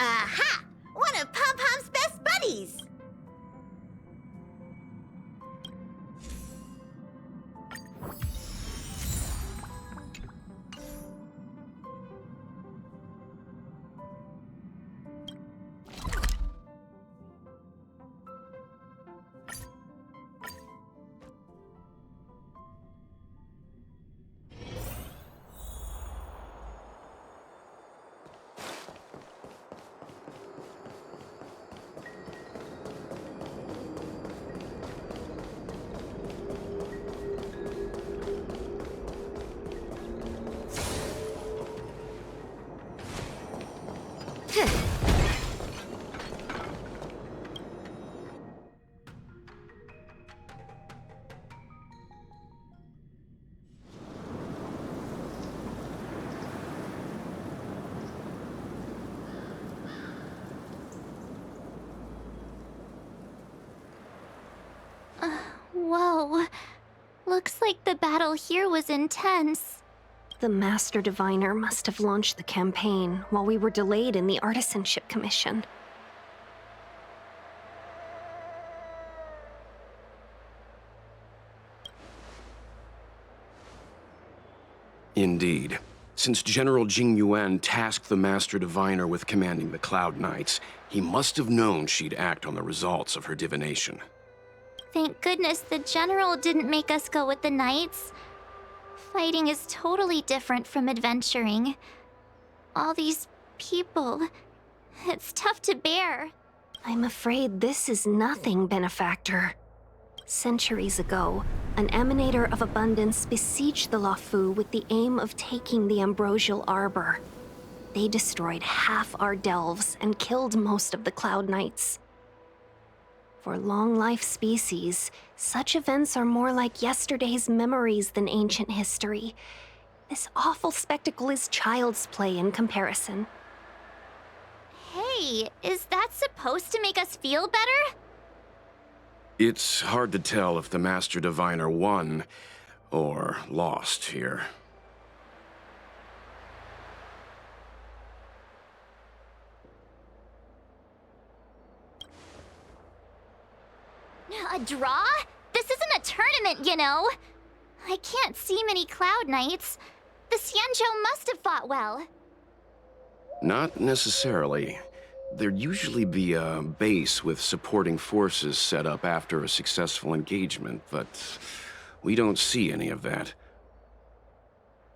Aha! One of Pom-Pom's best buddies! Whoa. Looks like the battle here was intense. The Master Diviner must have launched the campaign while we were delayed in the Artisanship Commission. Indeed. Since General Jing Yuan tasked the Master Diviner with commanding the Cloud Knights, he must have known she'd act on the results of her divination. Thank goodness the General didn't make us go with the Knights. Fighting is totally different from adventuring. All these people, it's tough to bear. I'm afraid this is nothing, Benefactor. Centuries ago, an Emanator of Abundance besieged the Luofu with the aim of taking the Ambrosial Arbor. They destroyed half our delves and killed most of the Cloud Knights. For long-life species, such events are more like yesterday's memories than ancient history. This awful spectacle is child's play in comparison. Hey, is that supposed to make us feel better? It's hard to tell if the Master Diviner won or lost here. A draw? This isn't a tournament, you know. I can't see many Cloud Knights. The Xianzhou must have fought well. Not necessarily. There'd usually be a base with supporting forces set up after a successful engagement, but we don't see any of that.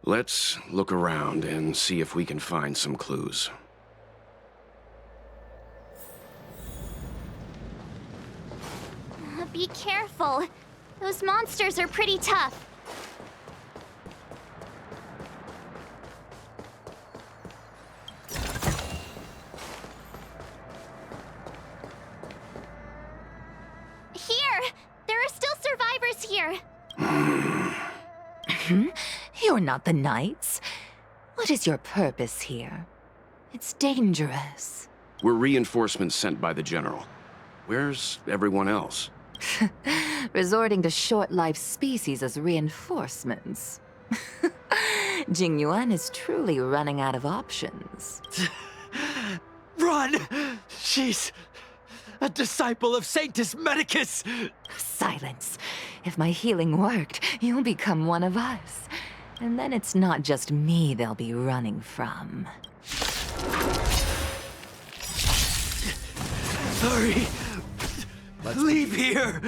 Let's look around and see if we can find some clues. Be careful. Those monsters are pretty tough. Here! There are still survivors here. You're not the Knights. What is your purpose here? It's dangerous. We're reinforcements sent by the General. Where's everyone else? Resorting to short-lived species as reinforcements. Jing Yuan is truly running out of options. Run! She's a disciple of Sanctus Medicus! Silence. If my healing worked, you'll become one of us. And then it's not just me they'll be running from. Hurry! Leave here!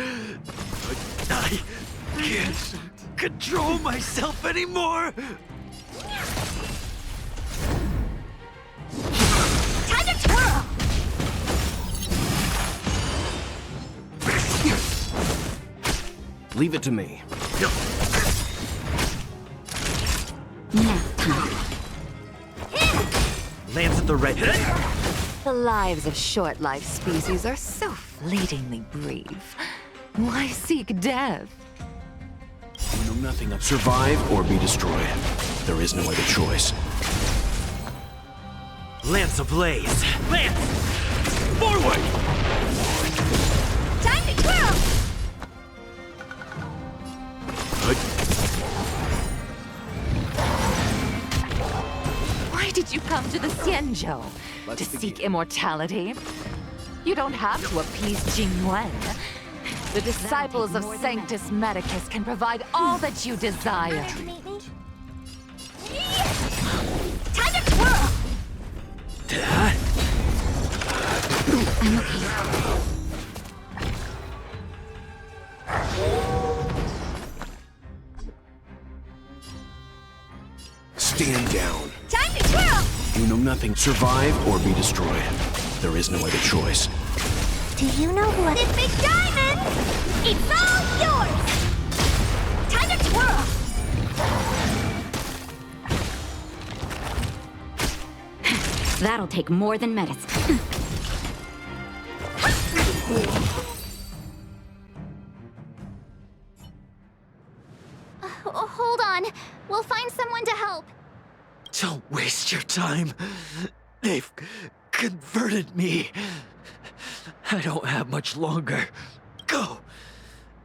I can't control myself anymore! Time to twirl! Leave it to me. Lance at the ready. The lives of short-lived species are so fleetingly brief. Why seek death? We know nothing of survive or be destroyed. There is no other choice. Lance ablaze! Lance! Forward! Time to twirl! Why did you come to the Xianzhou? To seek immortality? You don't have to appease Jingyuan. The disciples of Sanctus Medicus can provide all that you desire. Time to twirl! I'm okay. Stand down. Time to twirl! You know nothing. Survive or be destroyed. There is no other choice. Do you know what? This big diamond! It's all yours! Time to twirl! That'll take more than medicine. Hold on. We'll find someone to help. Don't waste your time. They've converted me. I don't have much longer. Go.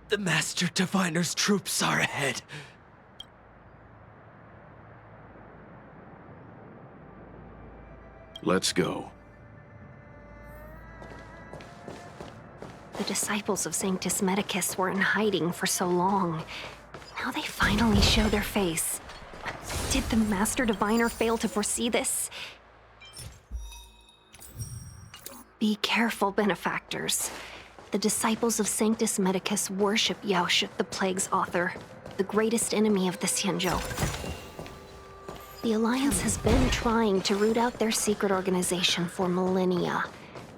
The Master Diviner's troops are ahead. Let's go. The disciples of Sanctus Medicus were in hiding for so long. Now they finally show their face. Did the Master Diviner fail to foresee this? Be careful, benefactors. The disciples of Sanctus Medicus worship Yaoshi, the Plague's author, the greatest enemy of the Xianzhou. The Alliance has been trying to root out their secret organization for millennia.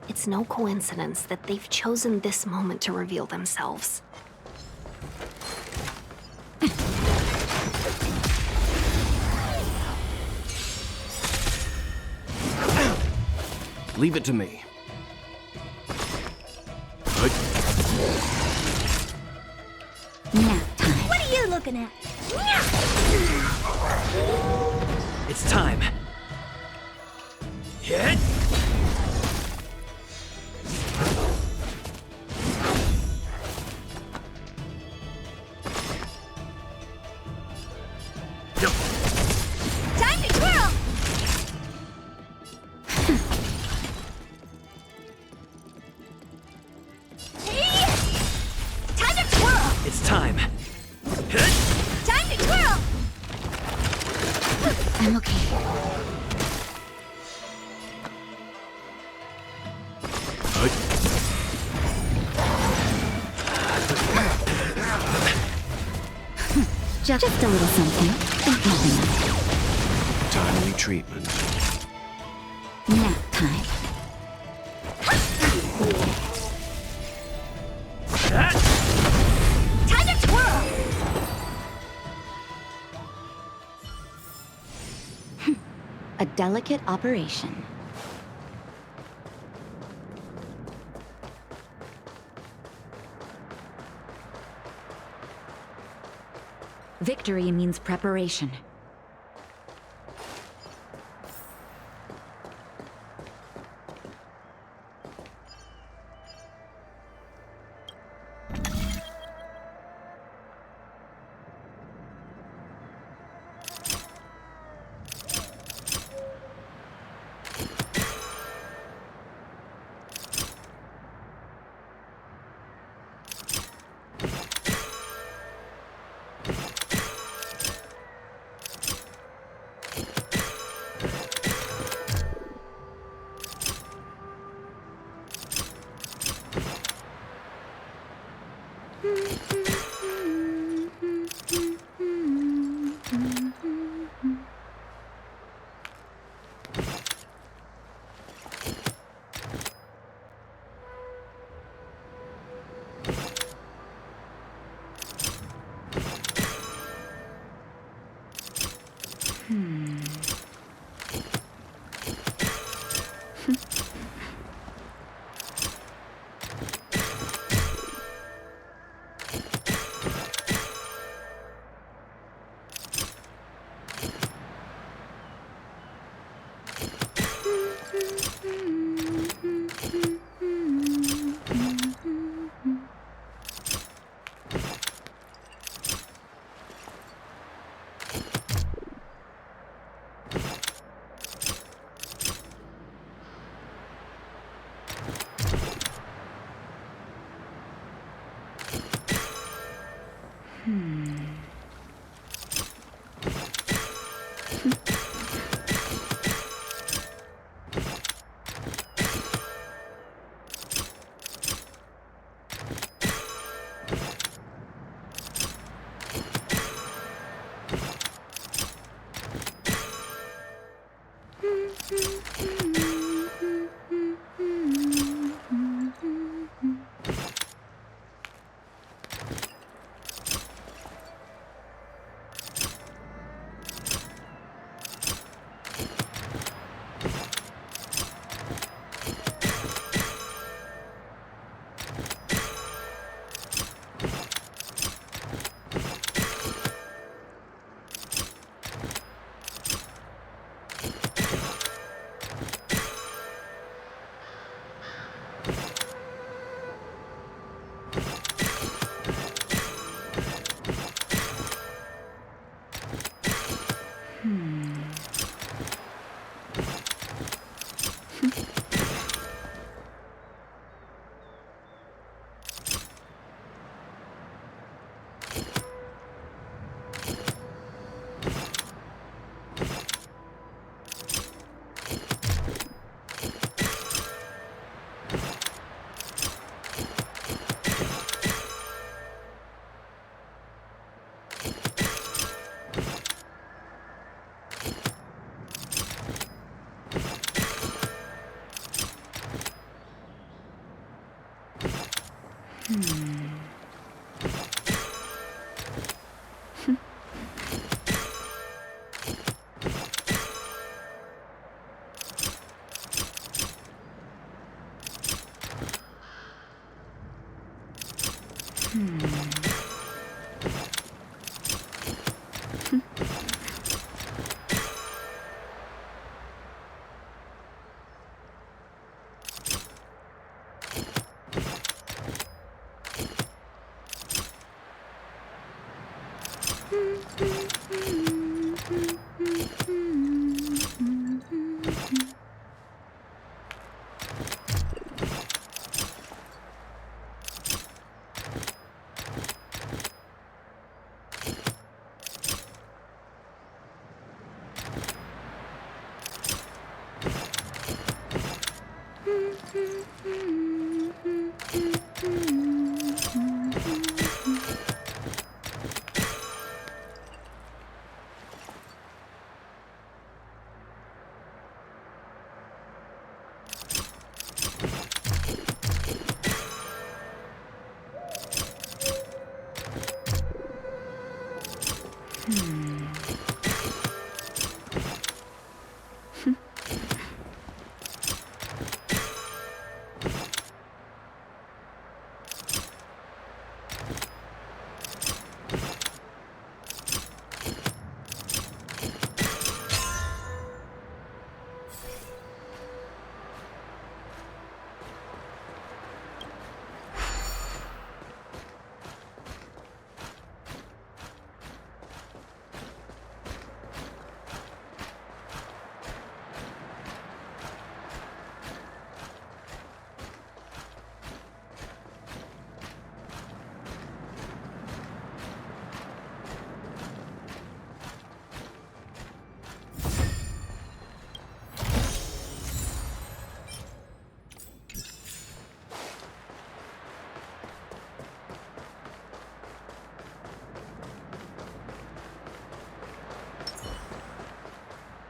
It's no coincidence that they've chosen this moment to reveal themselves. Leave it to me. Nap time. What are you looking at? It's time. Hit! Time to twirl! Time to twirl! It's time. Hit! Time to twirl! I'm okay. Just a little something. Think nothing of Timely treatment. it. Nap time. Time to twirl! A delicate operation. Victory means preparation.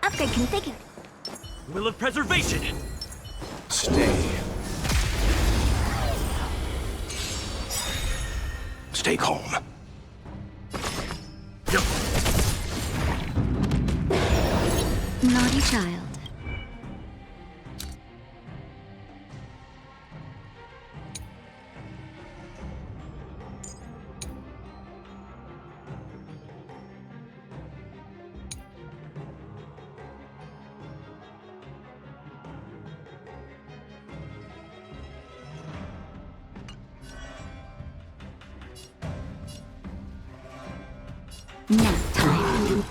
Upgrade configured. Will of preservation! Stay. Stay calm. Naughty child. Nap time.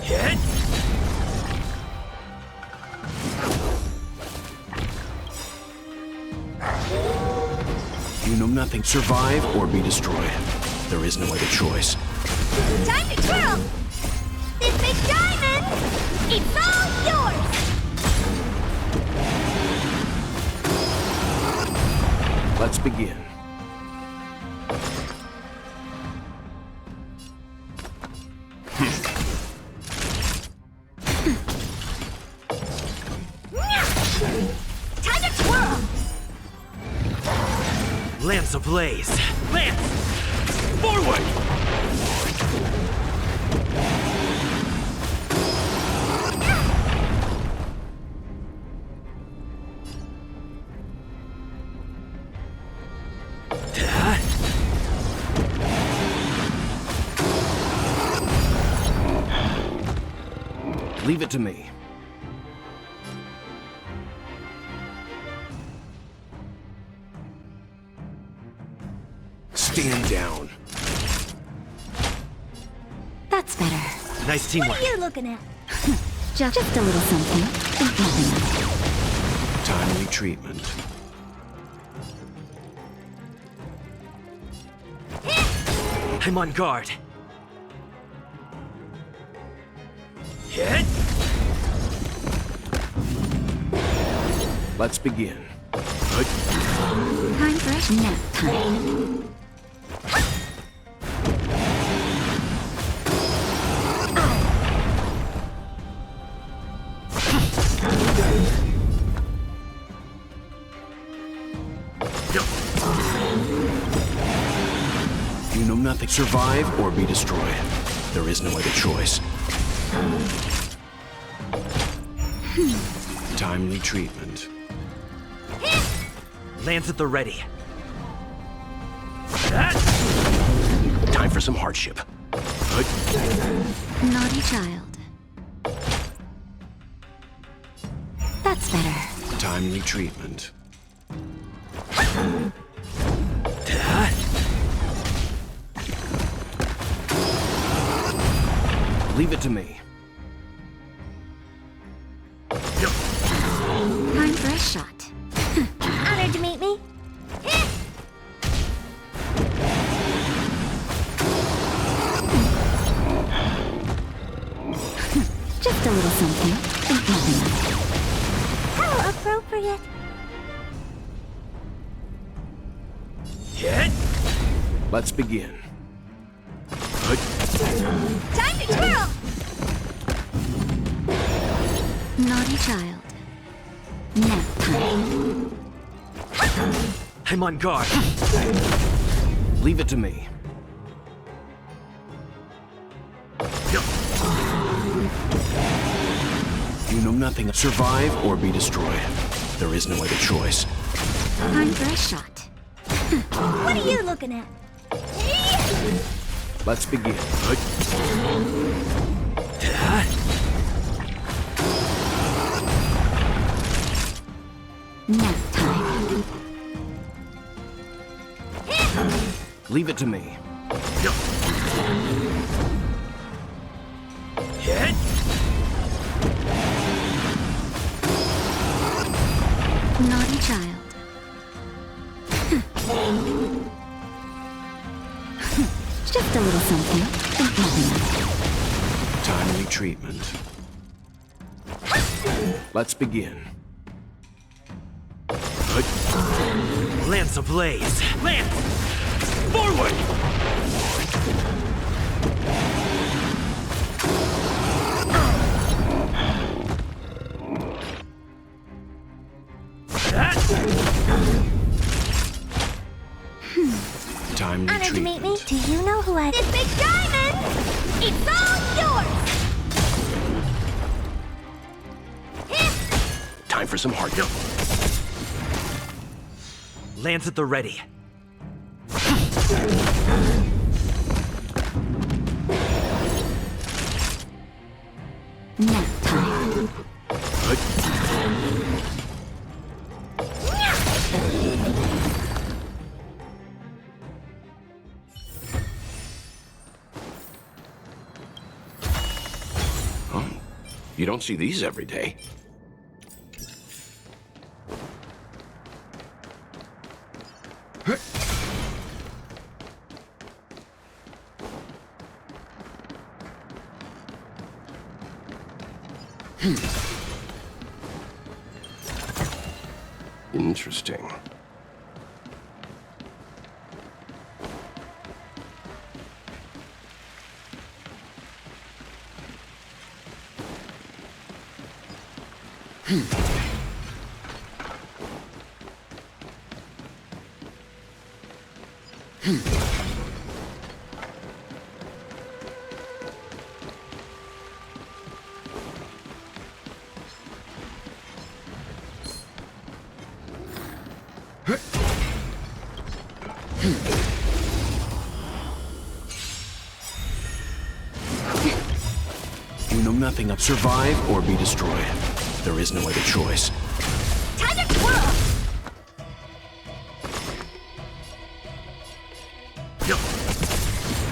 Hit! You know nothing. Survive or be destroyed. There is no other choice. Time to twirl! This big diamond! It's all yours! Let's begin. Lance ablaze! Lance! Forward! Leave it to me. Stand down. That's better. Nice What teamwork. are you looking at? Just a little something. Think nothing of it. Timely treatment. I'm on guard. Hit! Let's begin. Time for a nap time. You know nothing. Survive or be destroyed. There is no other choice. Timely treatment. Lance at the ready. Time for some hardship. Naughty child. That's better. Timely treatment. Leave it to me. Time for a shot. Honored to meet me. Just a little something. Think nothing of it. How appropriate. Hit! Let's begin. Time to twirl. Naughty child. Nap time. I'm on guard. Leave it to me. You know nothing. Survive or be destroyed. There is no other choice. Time for a shot. What are you looking at? Let's begin. Nap time. Leave it to me. Hit! Naughty child. Just a little something. Think nothing of it. Timely treatment. Let's begin. Lance ablaze! Lance! Forward! Timely Honored to meet me. treatment. Do you know who I... This big diamond! It's all yours! Time for some hardship. Lance at the ready. Nap time. Oh, you don't see these every day. Interesting. You know nothing of survive or be destroyed. There is no other choice. Time to twirl!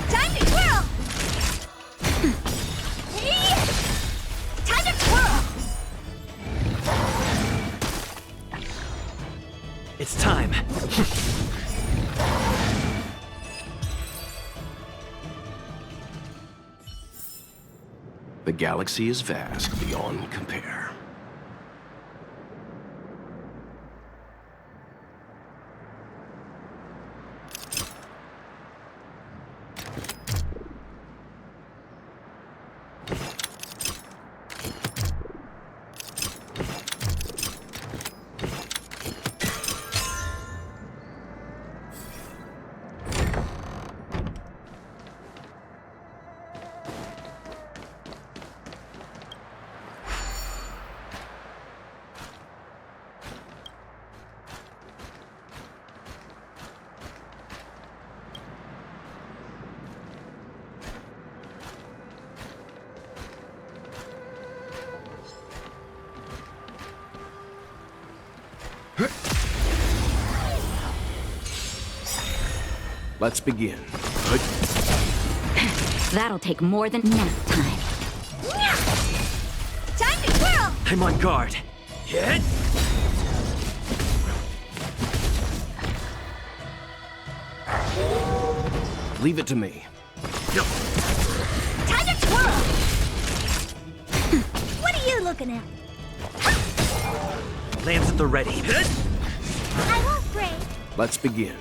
Time to twirl! Time to twirl! It's time. The galaxy is vast beyond compare. Let's begin. That'll take more than nap time. Time to twirl! I'm on guard. Hit! Leave it to me. Time to twirl! What are you looking at? Lance at the ready. Hit! I won't break. Let's begin.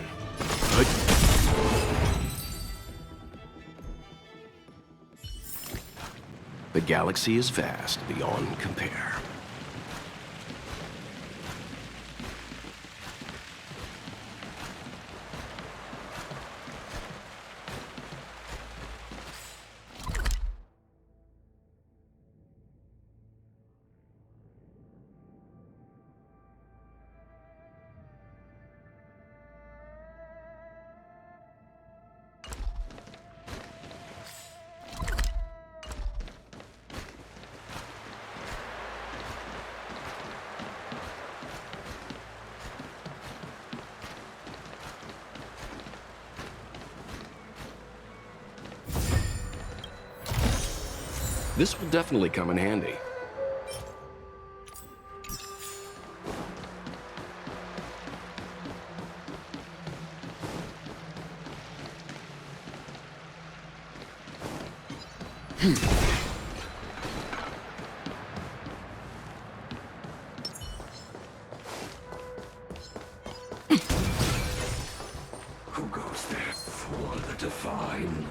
The galaxy is vast beyond compare. This will definitely come in handy. Who goes there for the divine?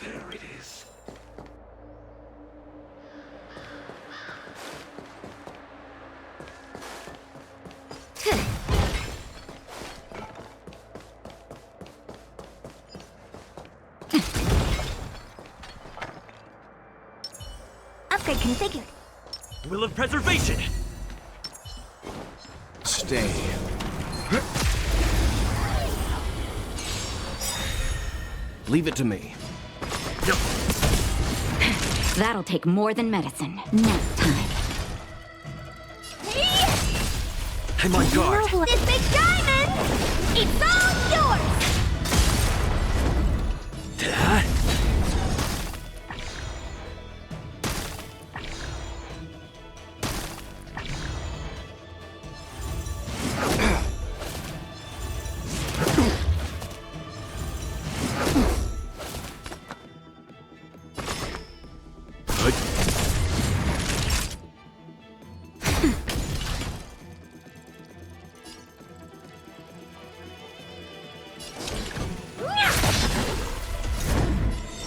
There it is. Upgrade configured. Will of preservation! Stay. Leave it to me. That'll take more than medicine. Nap time. I'm on guard. This big diamond! It's all yours!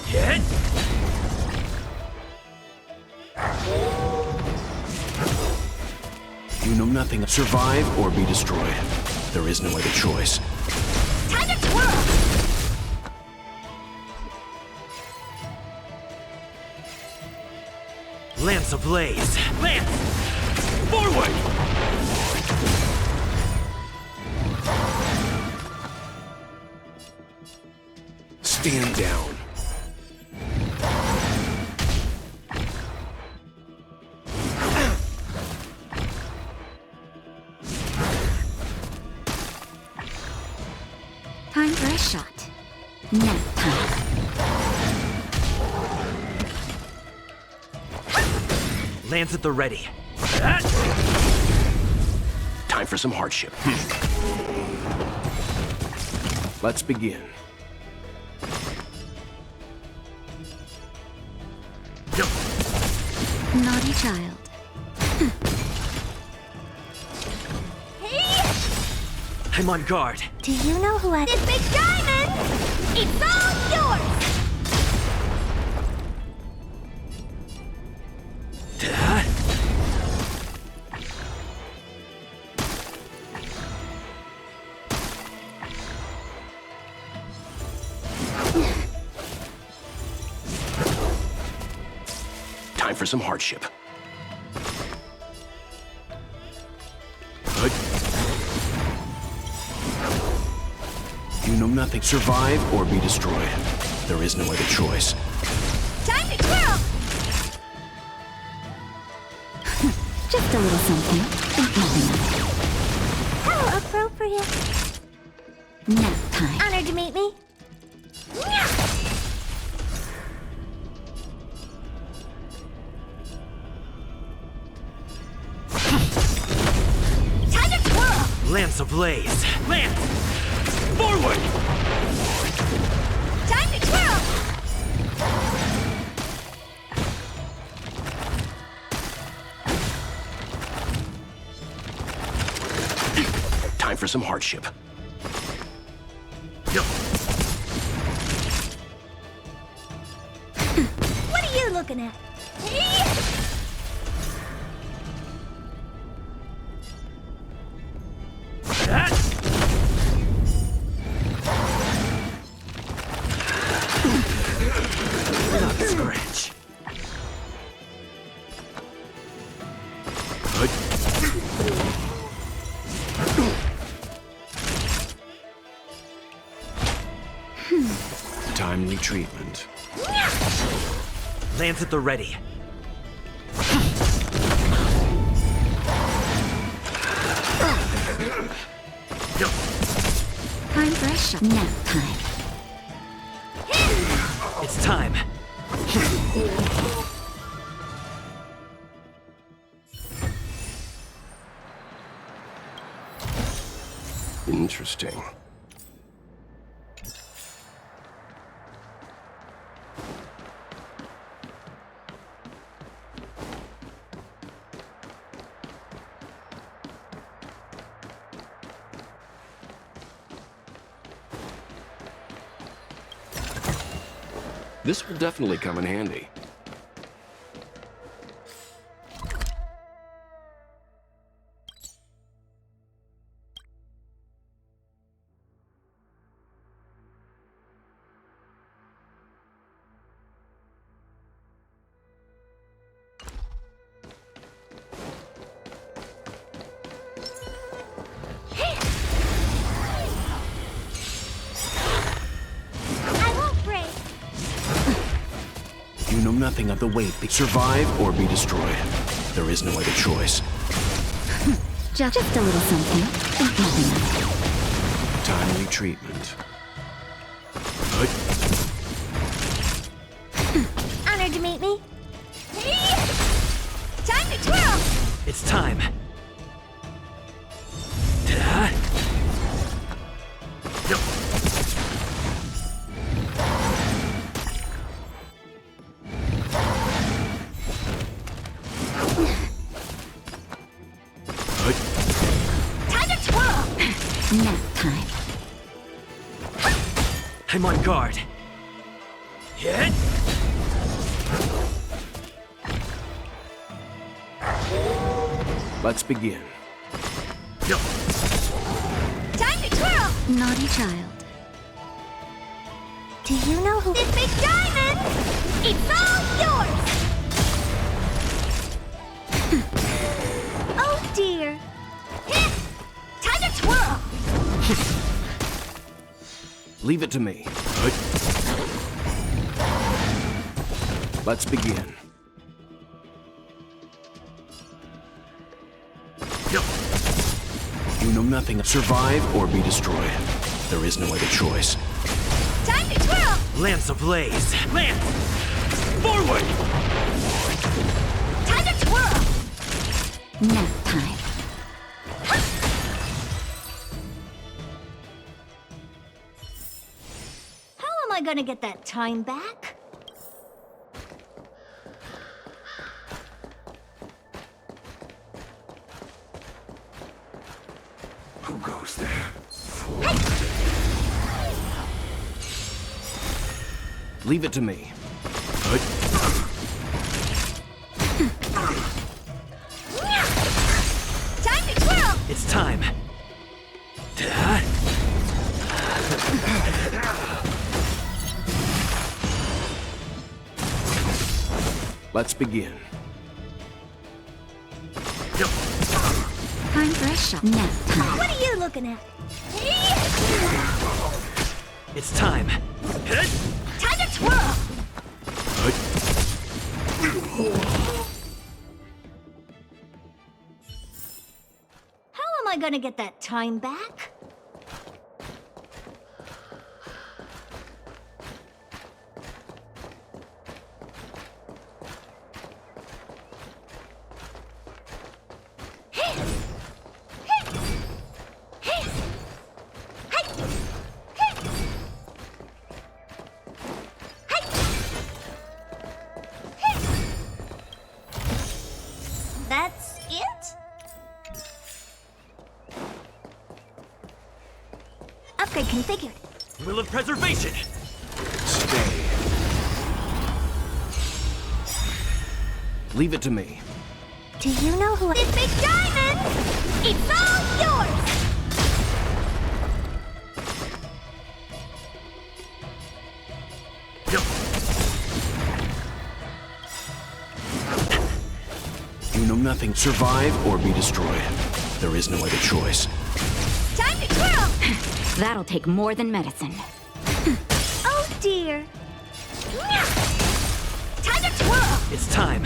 Hit! You know nothing of survive or be destroyed. There is no other choice. Time to twirl! Lance ablaze! Lance! Forward! Stand down. Time for a shot. Nap time. Lance at the ready. Time for some hardship. Let's begin. Naughty child. I'm on guard. Do you know who had This big diamond! It's all yours! Time for some hardship. Good. You know nothing. Survive or be destroyed. There is no other choice. Time to twirl! Just a little something. Think nothing of How appropriate. it. Nap time. Honored to meet me. Time to twirl! Lance ablaze. Lance! Forward! Time to twirl! Time for some hardship. What are you looking at? Not scratch. Good. Timely treatment. Lance at the ready. Time for a shot. Nap time. It's time. Interesting. This will definitely come in handy. I won't break. You know nothing of the weight. Survive or be destroyed. There is no other choice. Just a little something. Think nothing of it. Timely treatment. Good. Honored to meet me. Time to twirl! It's time. Good. Time to twirl! Nap time. I'm on guard. Hit! Let's begin. Time to twirl! Naughty child. Do you know who This big diamond! It's all yours! Oh dear. Leave it to me. Let's begin. You know nothing. Survive or be destroyed. There is no other choice. Time to twirl! Lance ablaze! Lance! Forward! Time to twirl! Nap time. How am I gonna get that time back? Who goes there? Leave it to me. Time to twirl! It's time. Let's begin. Time for a shot. Nap time. What are you looking at? It's time. Time to twirl! How am I gonna get that time back? That's it? Upgrade configured. Will of preservation! Stay. Leave it to me. Do you know who this big diamond? It's all yours! You know nothing. Survive or be destroyed. There is no other choice. Time to twirl! That'll take more than medicine. Oh dear. Time to twirl! It's time.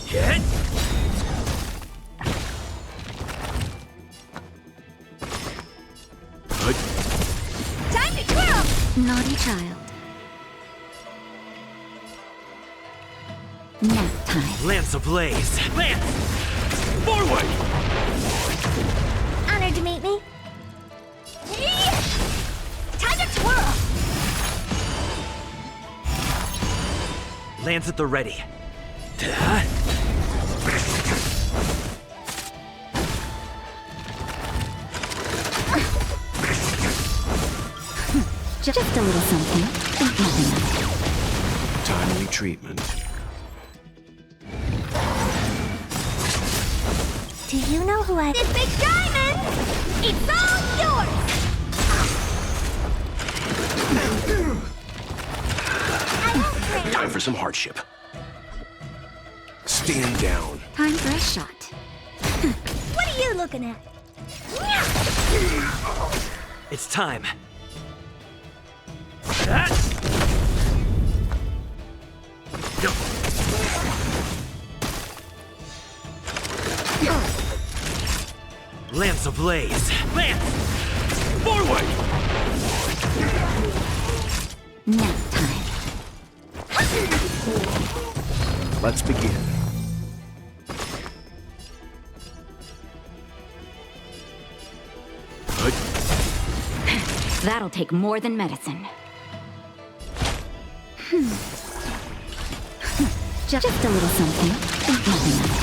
Hit! Time to twirl! Naughty child. Nap time. Lance ablaze! Lance! Forward! Honored to meet me. Time to twirl! Lance at the ready. Just a little something. Think nothing of it. Timely treatment. Do you know who I... This big diamond! It's all yours! Time for some hardship. Stand down. Time for a shot. What are you looking at? It's time. Lance ablaze! Lance! Forward! Nap time. Let's begin. That'll take more than medicine. Just a little something. Think nothing of it.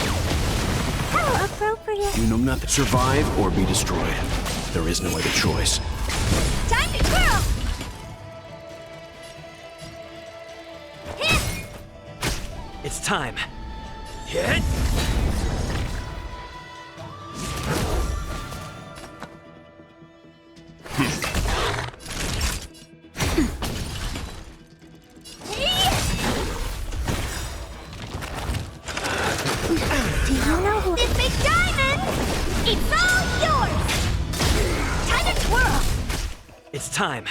How appropriate. You know nothing. Survive or be destroyed. There is no other choice. Time to twirl! Hit! It's time. Hit! Do you know who... This big diamond! It's time.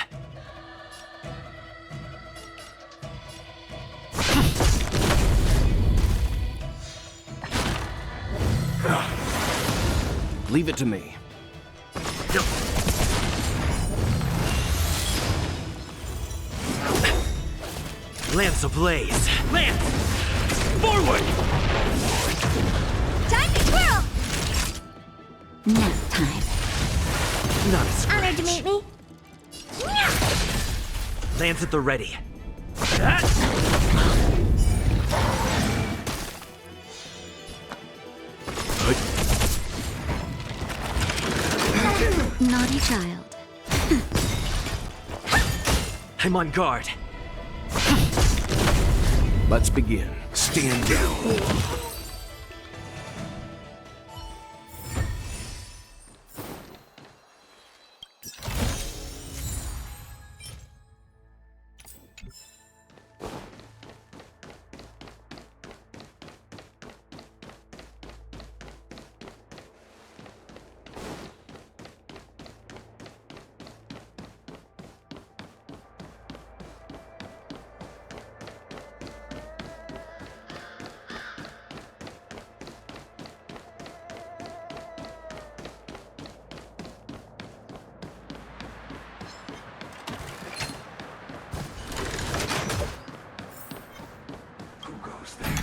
Leave it to me. Lance ablaze! Lance! Forward! Time to twirl! Nap time. Not a scratch. Honored to meet me. Lance at the ready. Naughty child. I'm on guard. Let's begin. Stand down. Who goes there?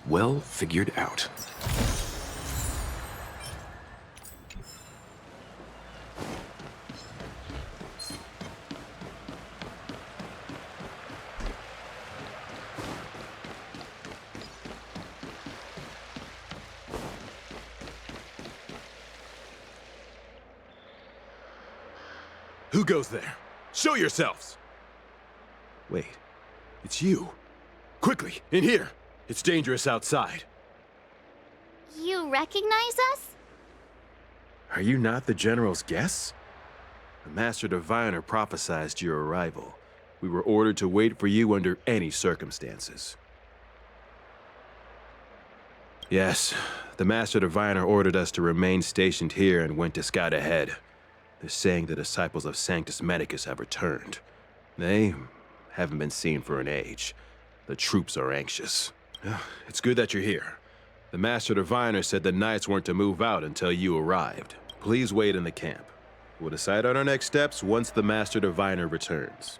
Well figured out. Who goes there? Show yourselves! Wait, it's you. Quickly, in here. It's dangerous outside. You recognize us? Are you not the General's guests? The Master Diviner prophesized your arrival. We were ordered to wait for you under any circumstances. Yes, the Master Diviner ordered us to remain stationed here and went to scout ahead. They're saying the disciples of Sanctus Medicus have returned. They haven't been seen for an age. The troops are anxious. It's good that you're here. The Master Diviner said the Knights weren't to move out until you arrived. Please wait in the camp. We'll decide on our next steps once the Master Diviner returns.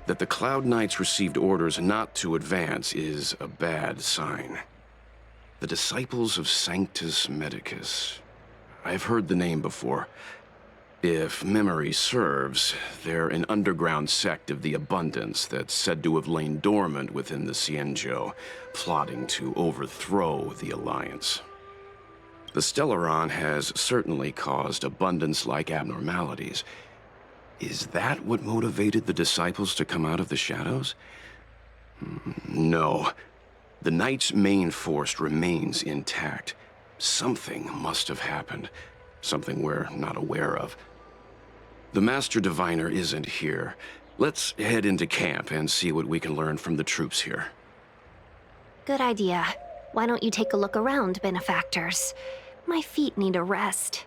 That the Cloud Knights received orders not to advance is a bad sign. The disciples of Sanctus Medicus. I've heard the name before. If memory serves, they're an underground sect of the Abundance that's said to have lain dormant within the Cienjo, plotting to overthrow the Alliance. The Stellaron has certainly caused Abundance-like abnormalities. Is that what motivated the disciples to come out of the shadows? No. The Knight's main force remains intact. Something must have happened. Something we're not aware of. The Master Diviner isn't here. Let's head into camp and see what we can learn from the troops here. Good idea. Why don't you take a look around, benefactors? My feet need a rest.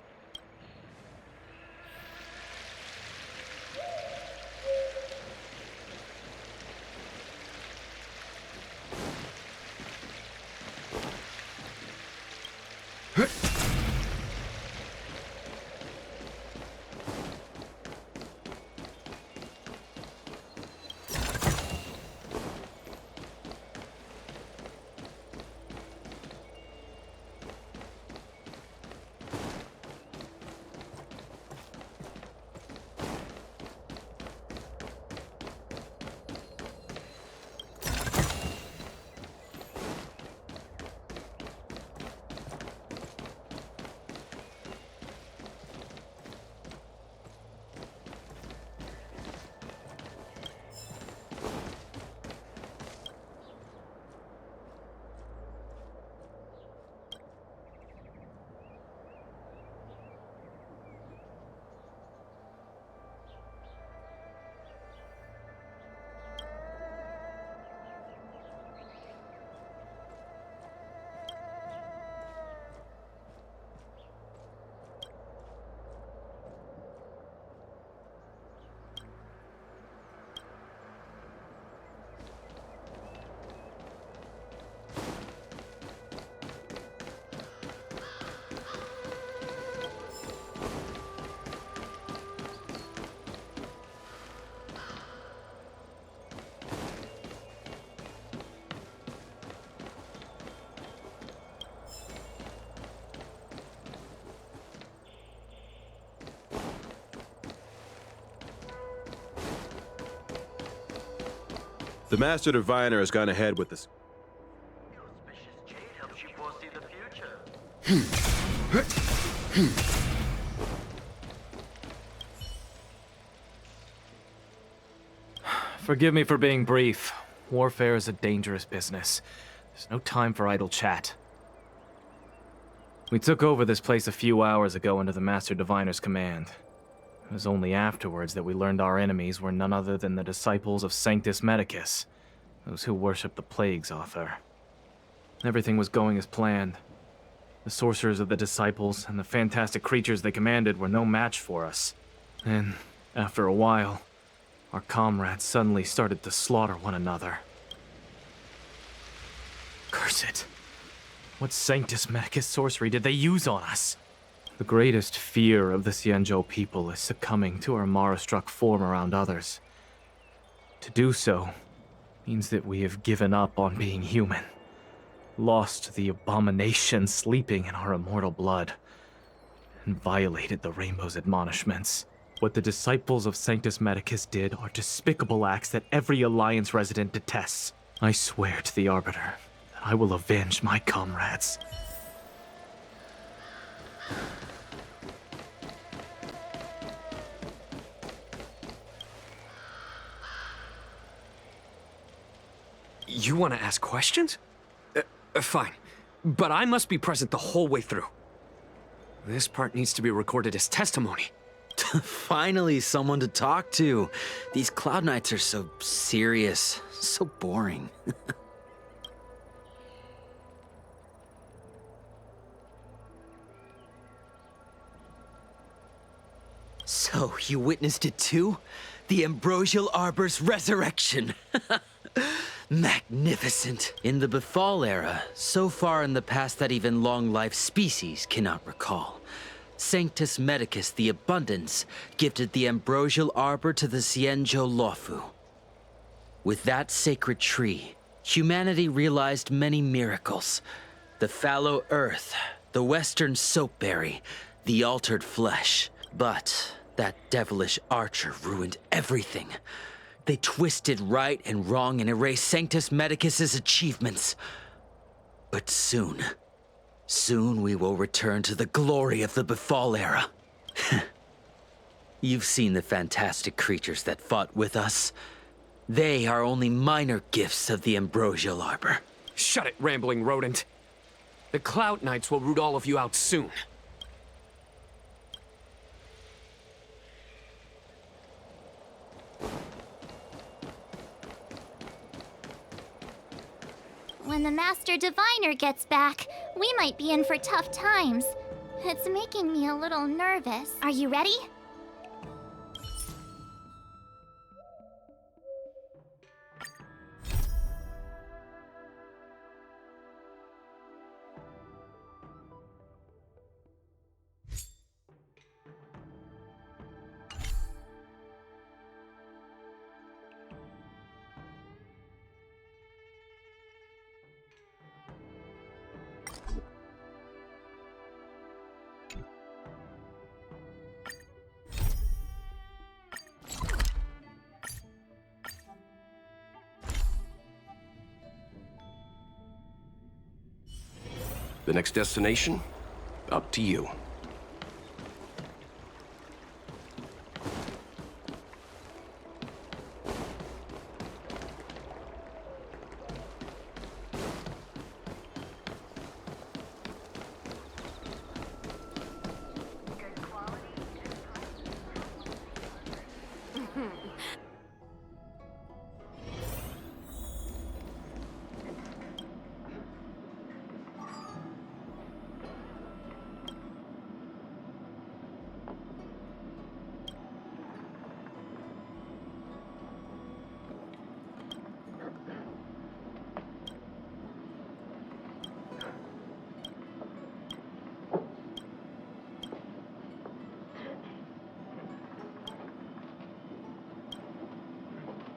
The Master Diviner has gone ahead with this. Forgive me for being brief. Warfare is a dangerous business. There's no time for idle chat. We took over this place a few hours ago under the Master Diviner's command. It was only afterwards that we learned our enemies were none other than the disciples of Sanctus Medicus, those who worship the Plague's author. Everything was going as planned. The sorcerers of the disciples and the fantastic creatures they commanded were no match for us. And, after a while, our comrades suddenly started to slaughter one another. Curse it. What Sanctus Medicus sorcery did they use on us? The greatest fear of the Xianzhou people is succumbing to our Mara-struck form around others. To do so means that we have given up on being human, lost the abomination sleeping in our immortal blood, and violated the Rainbow's admonishments. What the disciples of Sanctus Medicus did are despicable acts that every Alliance resident detests. I swear to the Arbiter that I will avenge my comrades. You want to ask questions? Fine. But I must be present the whole way through. This part needs to be recorded as testimony. Finally, someone to talk to. These Cloud Knights are so serious, so boring. So, you witnessed it too? The Ambrosial Arbor's resurrection! Magnificent. In the Befall era, so far in the past that even long-lived species cannot recall, Sanctus Medicus the Abundance gifted the Ambrosial Arbor to the Xianzhou Luofu. With that sacred tree, humanity realized many miracles. The fallow earth, the western soapberry, the altered flesh. But that devilish archer ruined everything. They twisted right and wrong and erased Sanctus Medicus's achievements. But soon we will return to the glory of the Befall era. You've seen the fantastic creatures that fought with us. They are only minor gifts of the Ambrosial Arbor. Shut it, rambling rodent. The Cloud Knights will root all of you out soon. When the Master Diviner gets back, we might be in for tough times. It's making me a little nervous. Are you ready? The next destination? Up to you.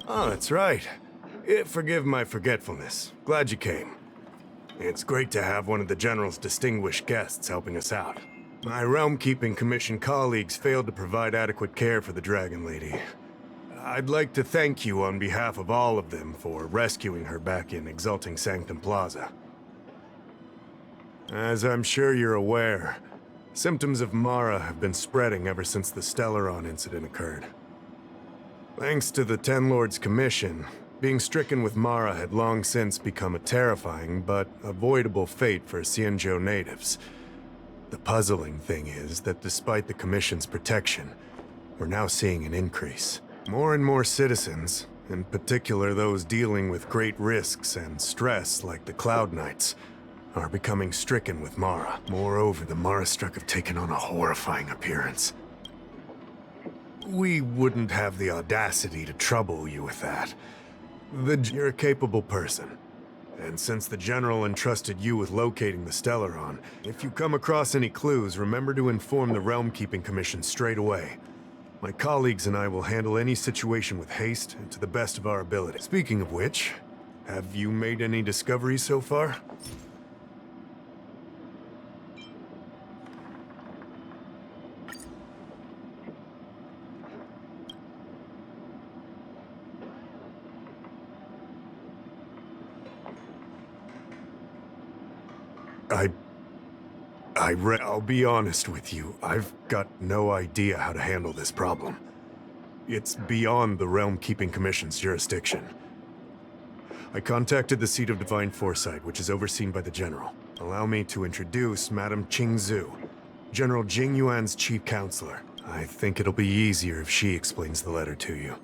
Oh, that's right. Forgive my forgetfulness. Glad you came. It's great to have one of the General's distinguished guests helping us out. My Realm-Keeping Commission colleagues failed to provide adequate care for the Dragon Lady. I'd like to thank you on behalf of all of them for rescuing her back in Exalting Sanctum Plaza. As I'm sure you're aware, symptoms of Mara have been spreading ever since the Stellaron incident occurred. Thanks to the Ten Lords Commission, being stricken with Mara had long since become a terrifying but avoidable fate for Xianzhou natives. The puzzling thing is that despite the Commission's protection, we're now seeing an increase. More and more citizens, in particular those dealing with great risks and stress like the Cloud Knights, are becoming stricken with Mara. Moreover, the Mara-struck have taken on a horrifying appearance. We wouldn't have the audacity to trouble you with that. You're a capable person. And since the General entrusted you with locating the Stellaron, if you come across any clues, remember to inform the Realm Keeping Commission straight away. My colleagues and I will handle any situation with haste and to the best of our ability. Speaking of which, have you made any discoveries so far? I'll be honest with you, I've got no idea how to handle this problem. It's beyond the Realm Keeping Commission's jurisdiction. I contacted the Seat of Divine Foresight, which is overseen by the General. Allow me to introduce Madame Qingzhu, General Jing Yuan's chief counselor. I think it'll be easier if she explains the letter to you.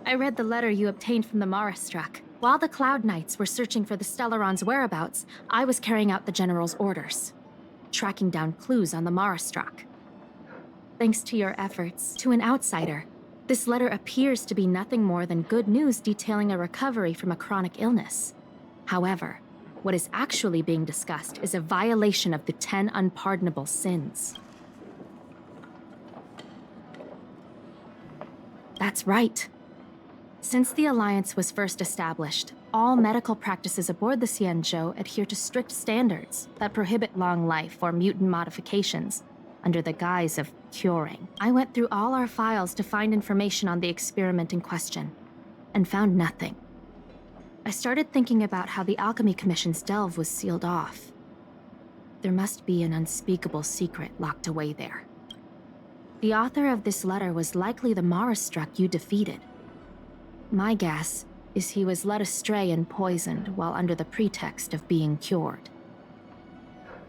I read the letter you obtained from the Mara-struck. While the Cloud Knights were searching for the Stellaron's whereabouts, I was carrying out the General's orders, tracking down clues on the Mara-struck. Thanks to your efforts, to an outsider, this letter appears to be nothing more than good news detailing a recovery from a chronic illness. However, what is actually being discussed is a violation of the 10 unpardonable sins. That's right. Since the Alliance was first established, all medical practices aboard the Xianzhou adhere to strict standards that prohibit long life or mutant modifications under the guise of curing. I went through all our files to find information on the experiment in question, and found nothing. I started thinking about how the Alchemy Commission's delve was sealed off. There must be an unspeakable secret locked away there. The author of this letter was likely the Mara-struck you defeated. My guess is he was led astray and poisoned while under the pretext of being cured.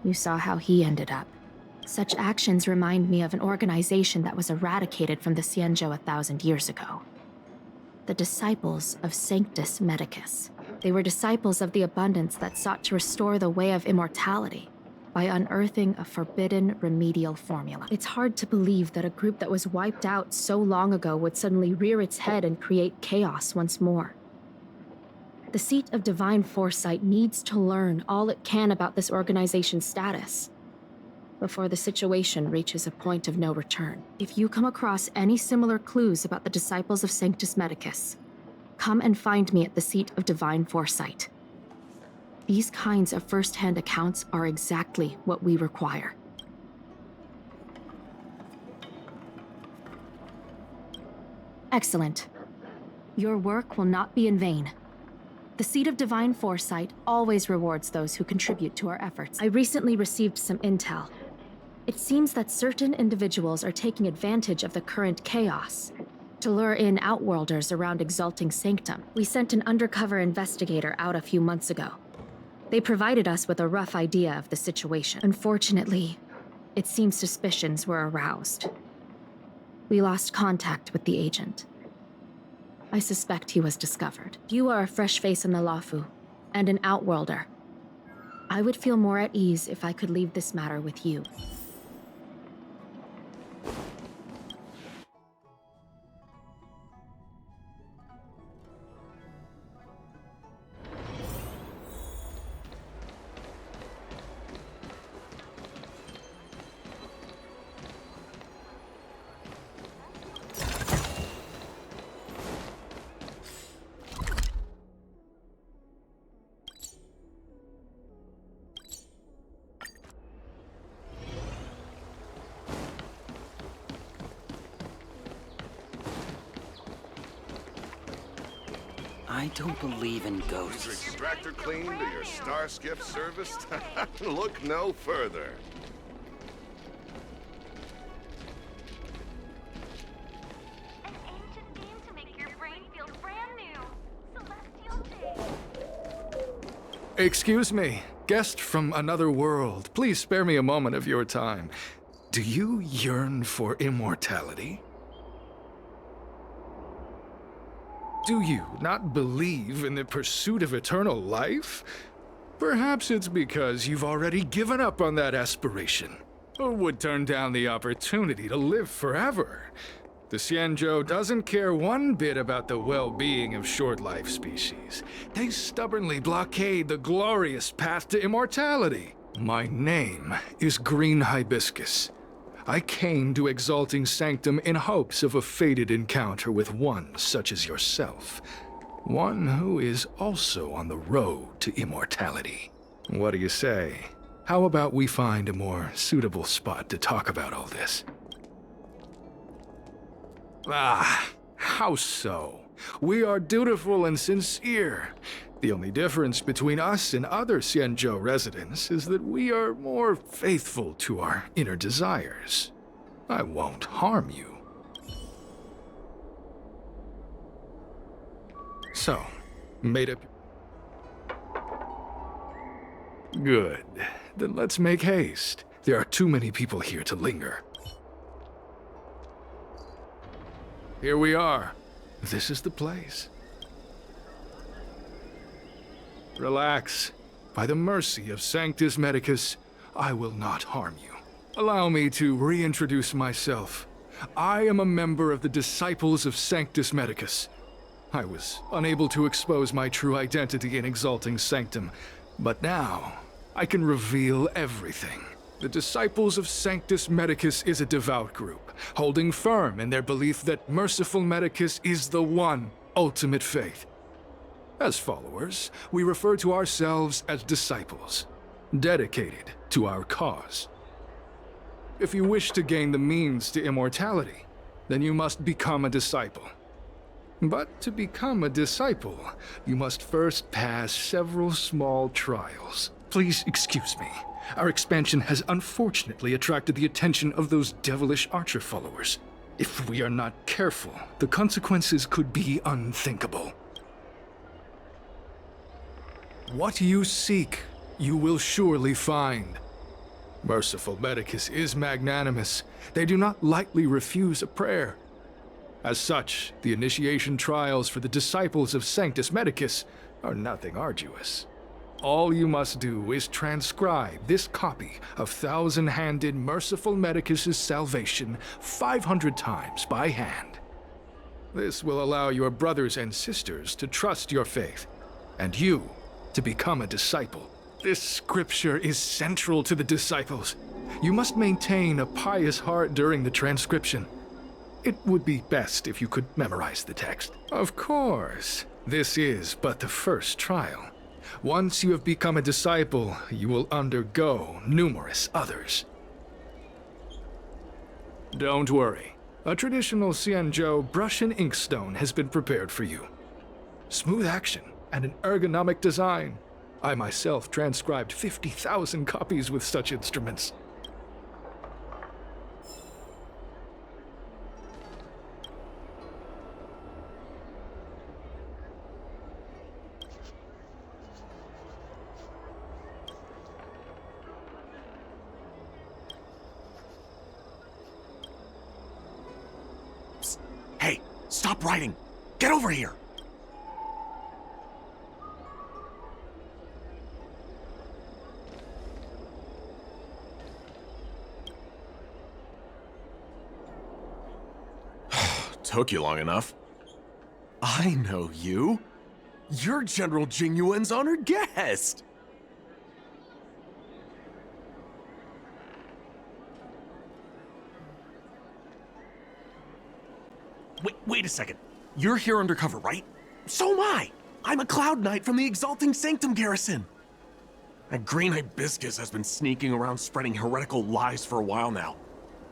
You saw how he ended up. Such actions remind me of an organization that was eradicated from the Xianzhou 1,000 years ago. The Disciples of Sanctus Medicus. They were disciples of the Abundance that sought to restore the way of immortality by unearthing a forbidden remedial formula. It's hard to believe that a group that was wiped out so long ago would suddenly rear its head and create chaos once more. The Seat of Divine Foresight needs to learn all it can about this organization's status before the situation reaches a point of no return. If you come across any similar clues about the Disciples of Sanctus Medicus, come and find me at the Seat of Divine Foresight. These kinds of first-hand accounts are exactly what we require. Excellent. Your work will not be in vain. The Seat of Divine Foresight always rewards those who contribute to our efforts. I recently received some intel. It seems that certain individuals are taking advantage of the current chaos to lure in Outworlders around Exalting Sanctum. We sent an undercover investigator out a few months ago. They provided us with a rough idea of the situation. Unfortunately, it seems suspicions were aroused. We lost contact with the agent. I suspect he was discovered. You are a fresh face in the Lafu, and an Outworlder. I would feel more at ease if I could leave this matter with you. I don't believe in Is ghosts. your extractor cleaned or your star skiff serviced? Look no further. An ancient beam to make your brain feel brand new. Celestial day. Excuse me, guest from another world. Please spare me a moment of your time. Do you yearn for immortality? Do you not believe in the pursuit of eternal life? Perhaps it's because you've already given up on that aspiration, or would turn down the opportunity to live forever. The Xianzhou doesn't care one bit about the well-being of short-life species. They stubbornly blockade the glorious path to immortality. My name is Green Hibiscus. I came to Exalting Sanctum in hopes of a fated encounter with one such as yourself. One who is also on the road to immortality. What do you say? How about we find a more suitable spot to talk about all this? Ah, how so? We are dutiful and sincere. The only difference between us and other Xianzhou residents is that we are more faithful to our inner desires. I won't harm you. So, made up... Good. Then let's make haste. There are too many people here to linger. Here we are. This is the place. Relax. By the mercy of Sanctus Medicus, I will not harm you. Allow me to reintroduce myself. I am a member of the Disciples of Sanctus Medicus. I was unable to expose my true identity in Exalting Sanctum, but now I can reveal everything. The Disciples of Sanctus Medicus is a devout group, holding firm in their belief that Merciful Medicus is the one ultimate faith. As followers, we refer to ourselves as disciples, dedicated to our cause. If you wish to gain the means to immortality, then you must become a disciple. But to become a disciple, you must first pass several small trials. Please excuse me. Our expansion has unfortunately attracted the attention of those devilish archer followers. If we are not careful, the consequences could be unthinkable. What you seek, you will surely find. Merciful Medicus is magnanimous. They do not lightly refuse a prayer. As such, the initiation trials for the disciples of Sanctus Medicus are nothing arduous. All you must do is transcribe this copy of thousand-handed Merciful Medicus's salvation 500 times by hand. This will allow your brothers and sisters to trust your faith, and you to become a disciple. This scripture is central to the disciples. You must maintain a pious heart during the transcription. It would be best if you could memorize the text. Of course, this is but the first trial. Once you have become a disciple, you will undergo numerous others. Don't worry. A traditional Xianzhou brush and inkstone has been prepared for you. Smooth action and an ergonomic design. I myself transcribed 50,000 copies with such instruments. Psst. Hey, stop writing! Get over here! Took you long enough. I know you. You're General Jingyuan's honored guest. Wait a second. You're here undercover, right? So am I. I'm a Cloud Knight from the Exalting Sanctum garrison. That green hibiscus has been sneaking around spreading heretical lies for a while now.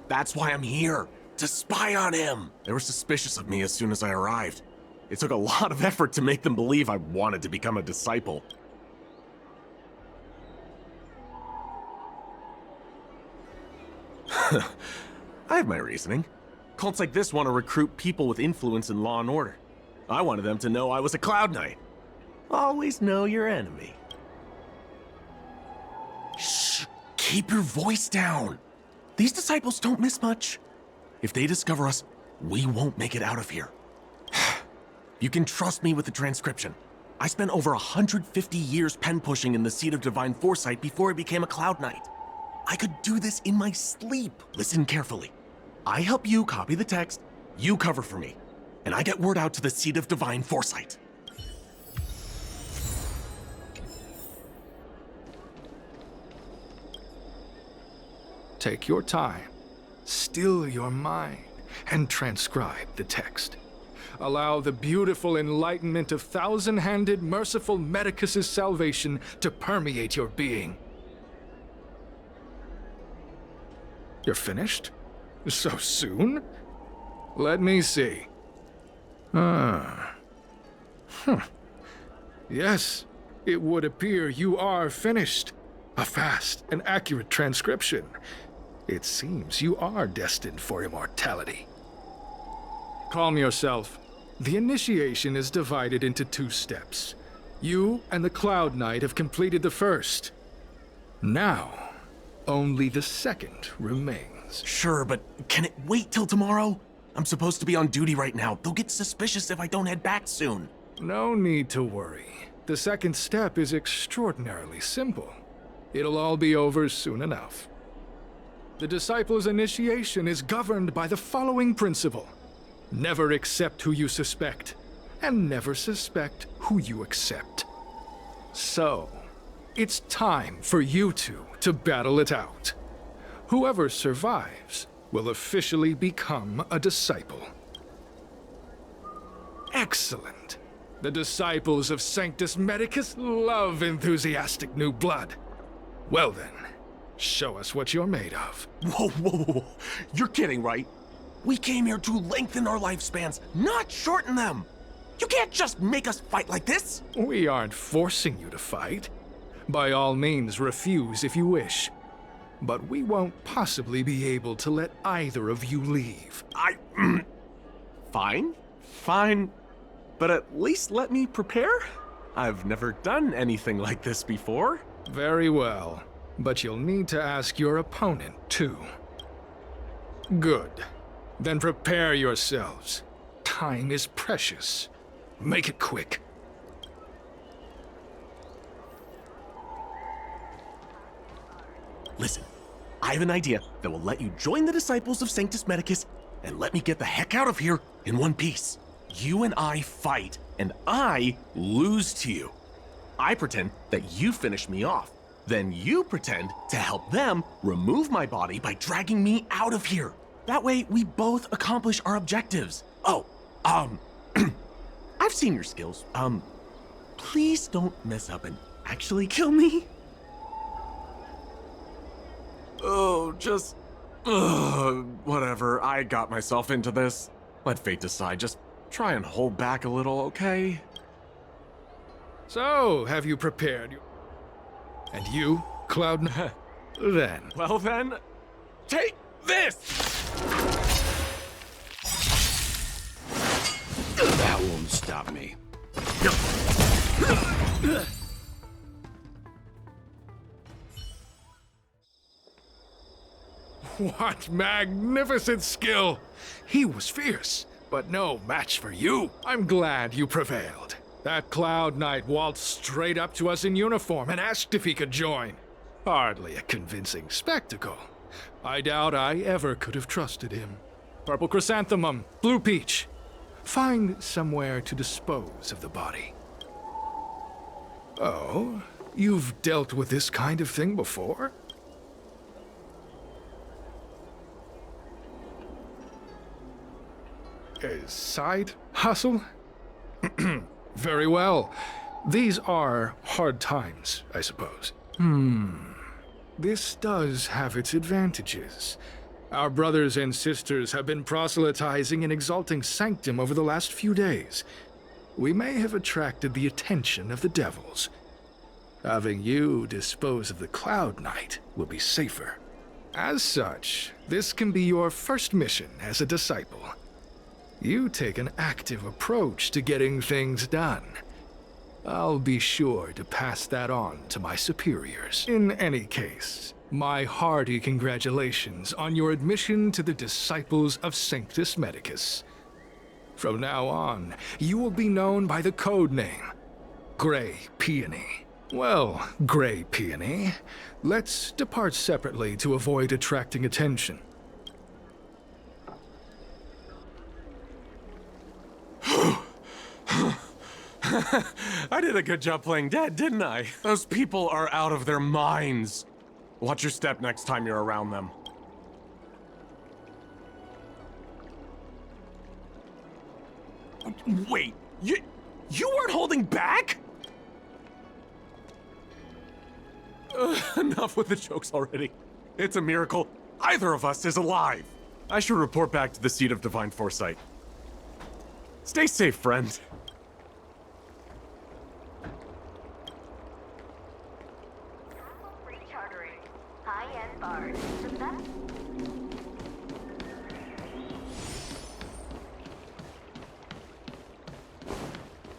That's why I'm here. To spy on him! They were suspicious of me as soon as I arrived. It took a lot of effort to make them believe I wanted to become a disciple. I have my reasoning. Cults like this want to recruit people with influence in law and order. I wanted them to know I was a Cloud Knight. Always know your enemy. Shh! Keep your voice down. These disciples don't miss much. If they discover us, we won't make it out of here. You can trust me with the transcription. I spent over 150 years pen pushing in the seat of divine foresight before I became a Cloud Knight. I could do this in my sleep. Listen carefully. I help you copy the text, you cover for me, and I get word out to the seat of divine foresight. Take your time, still your mind, and transcribe the text. Allow the beautiful enlightenment of thousand-handed, merciful Medicus's salvation to permeate your being. You're finished? So soon? Let me see. Yes, it would appear you are finished. A fast and accurate transcription. It seems you are destined for immortality. Calm yourself. The initiation is divided into 2 steps. You and the Cloud Knight have completed the first. Now, only the second remains. Sure, but can it wait till tomorrow? I'm supposed to be on duty right now. They'll get suspicious if I don't head back soon. No need to worry. The second step is extraordinarily simple. It'll all be over soon enough. The disciple's initiation is governed by the following principle. Never accept who you suspect, and never suspect who you accept. So, it's time for you two to battle it out. Whoever survives will officially become a disciple. Excellent. The disciples of Sanctus Medicus love enthusiastic new blood. Well then, show us what you're made of. Whoa. You're kidding, right? We came here to lengthen our lifespans, not shorten them. You can't just make us fight like this. We aren't forcing you to fight. By all means, refuse if you wish. But we won't possibly be able to let either of you leave. Fine. But at least let me prepare. I've never done anything like this before. Very well. But you'll need to ask your opponent, too. Good. Then prepare yourselves. Time is precious. Make it quick. Listen, I have an idea that will let you join the disciples of Sanctus Medicus and let me get the heck out of here in one piece. You and I fight, and I lose to you. I pretend that you finish me off. Then you pretend to help them remove my body by dragging me out of here. That way, we both accomplish our objectives. Oh, I've seen your skills. Please don't mess up and actually kill me. Oh, just... whatever. I got myself into this. Let fate decide. Just try and hold back a little, okay? So, have you prepared? And you, Cloud Knight? Then. Well then, take this! That won't stop me. What magnificent skill! He was fierce, but no match for you. I'm glad you prevailed. That Cloud Knight waltzed straight up to us in uniform and asked if he could join. Hardly a convincing spectacle. I doubt I ever could have trusted him. Purple chrysanthemum, blue peach. Find somewhere to dispose of the body. Oh, you've dealt with this kind of thing before? A side hustle? Very well. These are hard times, I suppose. This does have its advantages. Our brothers and sisters have been proselytizing and exalting Sanctum over the last few days. we may have attracted the attention of the devils. Having you dispose of the Cloud Knight will be safer. As such, this can be your first mission as a disciple. You take an active approach to getting things done. I'll be sure to pass that on to my superiors. In any case, my hearty congratulations on your admission to the Disciples of Sanctus Medicus. From now on, you will be known by the code name, Gray Peony. Well, Gray Peony, let's depart separately to avoid attracting attention. I did a good job playing dead, didn't I? Those people are out of their minds. Watch your step next time you're around them. Wait, you weren't holding back? Enough with the jokes already. It's a miracle either of us is alive. I should report back to the seat of divine foresight. Stay safe, friend. Rechartering. High-end bars. The best.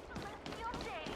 Celestial Jade.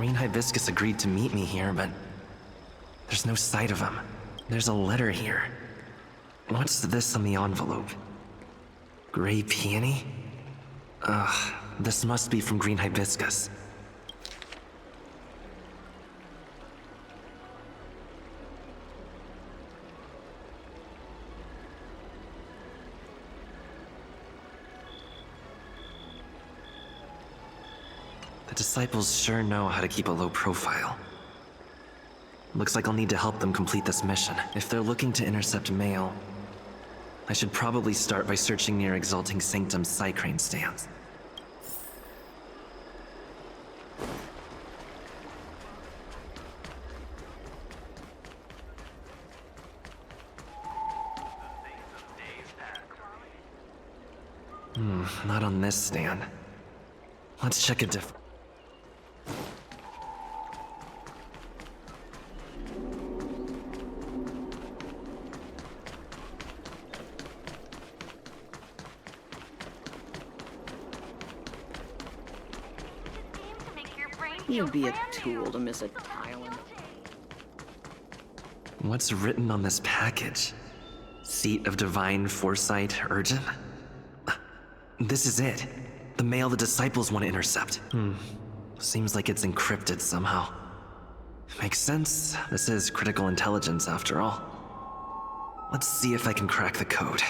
Green Hibiscus agreed to meet me here, but there's no sight of him. There's a letter here. What's this on the envelope? Gray peony? Ugh, this must be from Green Hibiscus. The disciples sure know how to keep a low profile. Looks like I'll need to help them complete this mission. If they're looking to intercept mail, I should probably start by searching near Exalting Sanctum's Psycrane stands. Not on this stand. Let's check a different... You'd be a tool to miss a tile in. What's written on this package? Seat of Divine Foresight, urgent? This is it. The mail the disciples want to intercept. Seems like it's encrypted somehow. Makes sense. This is critical intelligence after all. Let's see if I can crack the code.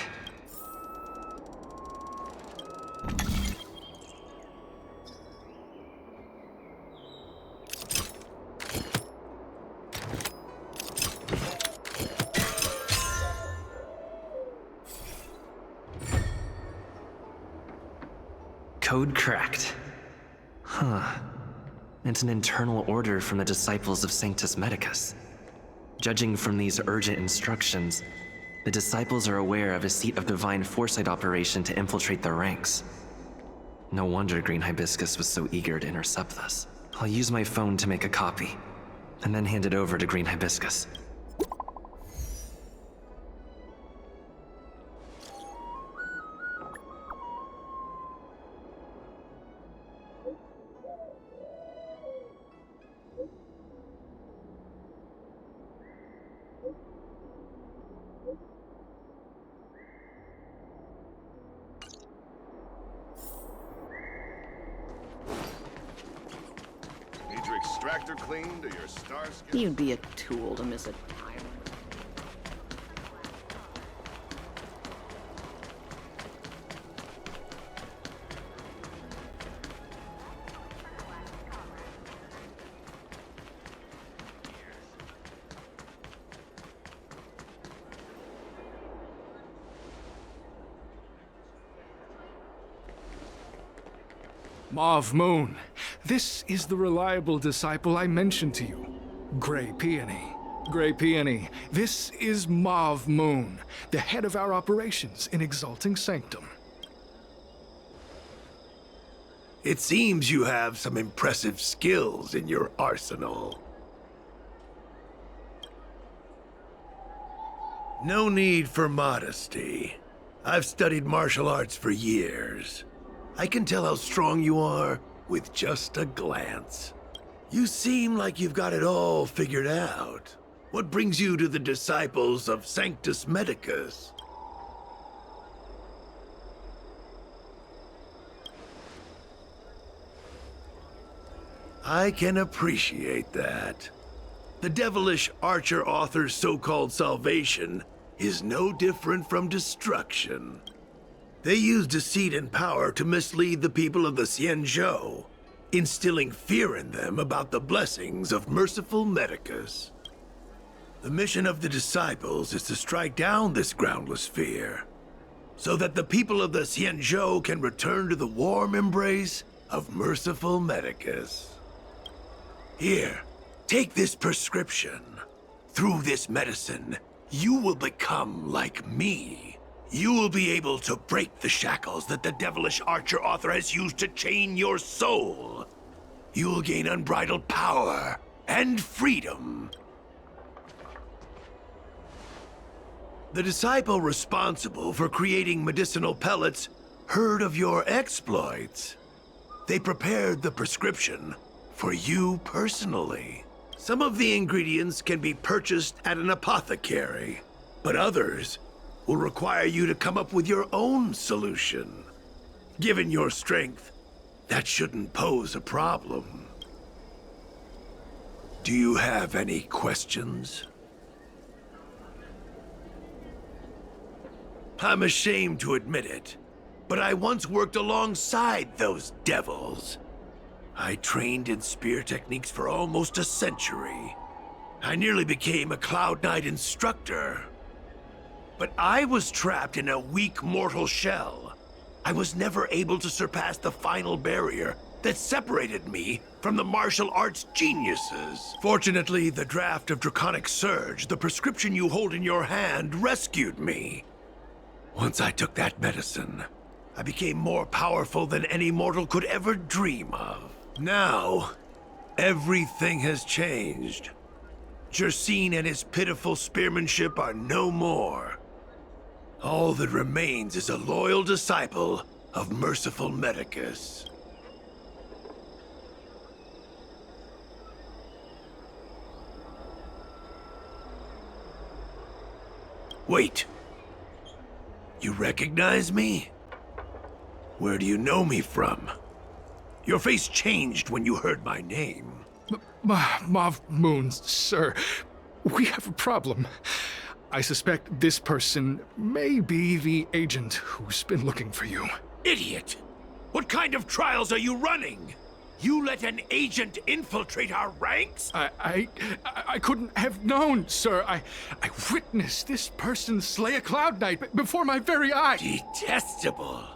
Code cracked. Huh. It's an internal order from the disciples of Sanctus Medicus. Judging from these urgent instructions, the disciples are aware of a Seat of Divine Foresight operation to infiltrate their ranks. No wonder Green Hibiscus was so eager to intercept this. I'll use my phone to make a copy, and then hand it over to Green Hibiscus. Extractor cleaned or your star skip? You'd be a tool to miss a tile. Mauve Moon, this is the reliable disciple I mentioned to you. Gray Peony. Gray Peony, this is Mauve Moon, the head of our operations in Exalting Sanctum. It seems you have some impressive skills in your arsenal. No need for modesty. I've studied martial arts for years. I can tell how strong you are with just a glance. You seem like you've got it all figured out. What brings you to the disciples of Sanctus Medicus? I can appreciate that. The devilish archer author's so-called salvation is no different from destruction. They use deceit and power to mislead the people of the Xianzhou, instilling fear in them about the blessings of merciful Medicus. The mission of the disciples is to strike down this groundless fear, so that the people of the Xianzhou can return to the warm embrace of merciful Medicus. Here, take this prescription. Through this medicine, you will become like me. You will be able to break the shackles that the devilish archer author has used to chain your soul. You will gain unbridled power and freedom. The disciple responsible for creating medicinal pellets heard of your exploits. They prepared the prescription for you personally. Some of the ingredients can be purchased at an apothecary, but others will require you to come up with your own solution. Given your strength, that shouldn't pose a problem. Do you have any questions? I'm ashamed to admit it, but I once worked alongside those devils. I trained in spear techniques for almost a century. I nearly became a Cloud Knight instructor. But I was trapped in a weak mortal shell. I was never able to surpass the final barrier that separated me from the martial arts geniuses. Fortunately, the draft of Draconic Surge, the prescription you hold in your hand, rescued me. Once I took that medicine, I became more powerful than any mortal could ever dream of. Now, everything has changed. Jersine and his pitiful spearmanship are no more. All that remains is a loyal disciple of merciful Medicus. Wait. You recognize me? Where do you know me from? Your face changed when you heard my name. Mauve Moon, sir. We have a problem. I suspect this person may be the agent who's been looking for you. Idiot! What kind of trials are you running? You let an agent infiltrate our ranks? I couldn't have known, sir. I witnessed this person slay a Cloud Knight before my very eyes. Detestable.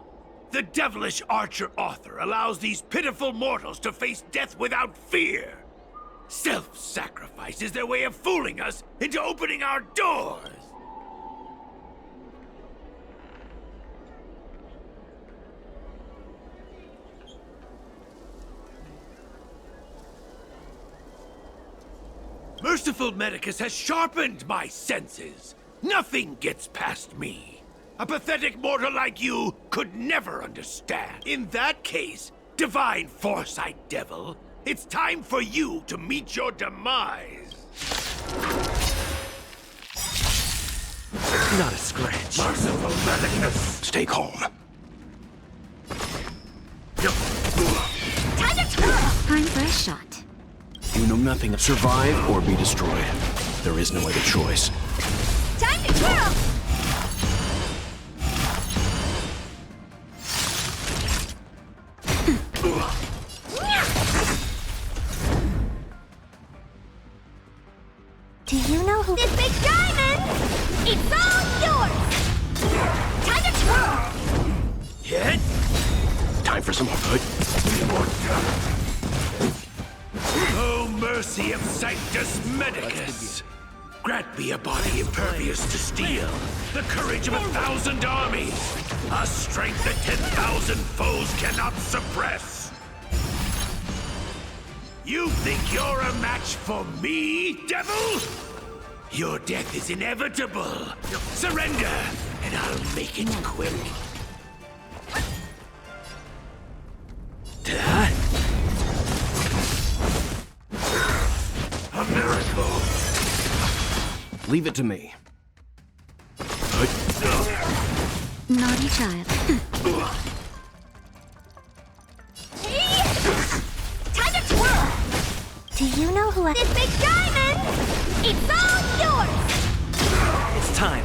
The devilish archer author allows these pitiful mortals to face death without fear. Self-sacrifice is their way of fooling us into opening our doors. Merciful Medicus has sharpened my senses. Nothing gets past me. A pathetic mortal like you could never understand. In that case, divine foresight devil, it's time for you to meet your demise. Not a scratch. Merciful Medicus. Stay calm. Time for a shot. You know nothing of survive or be destroyed. There is no other choice. Time to twirl! Do you know who— This big diamond! It's all yours! Time to twirl! Hit! Time for some good. Oh, mercy of Sanctus Medicus! Grant me a body impervious to steel, the courage of 1,000 armies, a strength that 10,000 foes cannot suppress. You think you're a match for me, devil? Your death is inevitable. Surrender, and I'll make it quick. A miracle. Leave it to me. Naughty child. Time to twirl! Do you know who— This big diamond! It's all yours! It's time.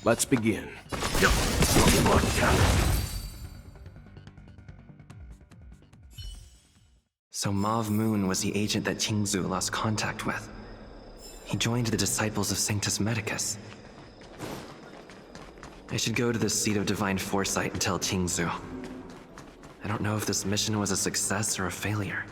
Let's begin. So Mauve Moon was the agent that Qingzu lost contact with. He joined the Disciples of Sanctus Medicus. I should go to the Seat of Divine Foresight and tell Qingzu. I don't know if this mission was a success or a failure.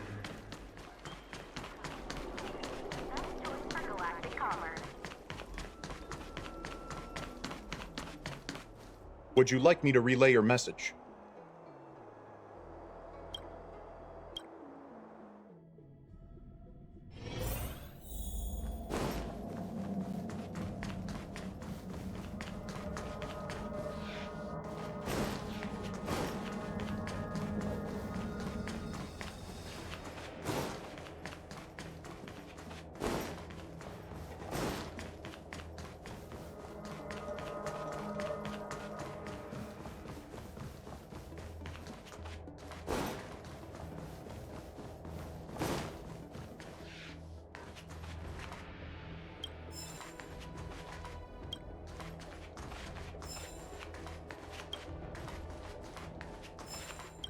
Would you like me to relay your message?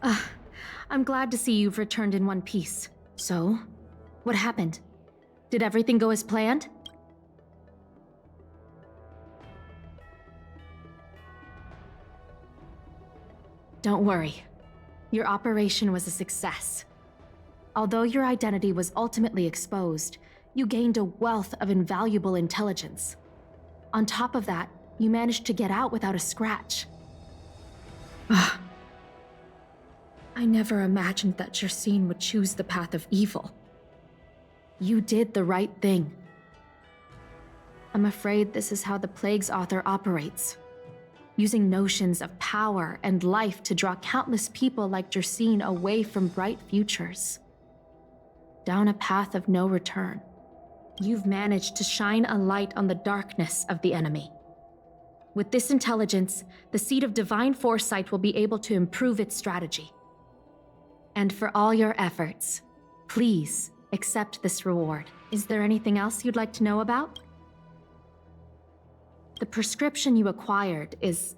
I'm glad to see you've returned in one piece. So, what happened? Did everything go as planned? Don't worry. Your operation was a success. Although your identity was ultimately exposed, you gained a wealth of invaluable intelligence. On top of that, you managed to get out without a scratch. I never imagined that Jersine would choose the path of evil. You did the right thing. I'm afraid this is how the Plague's author operates, using notions of power and life to draw countless people like Jersine away from bright futures, down a path of no return. You've managed to shine a light on the darkness of the enemy. With this intelligence, the Seed of Divine Foresight will be able to improve its strategy. And for all your efforts, please accept this reward. Is there anything else you'd like to know about? The prescription you acquired is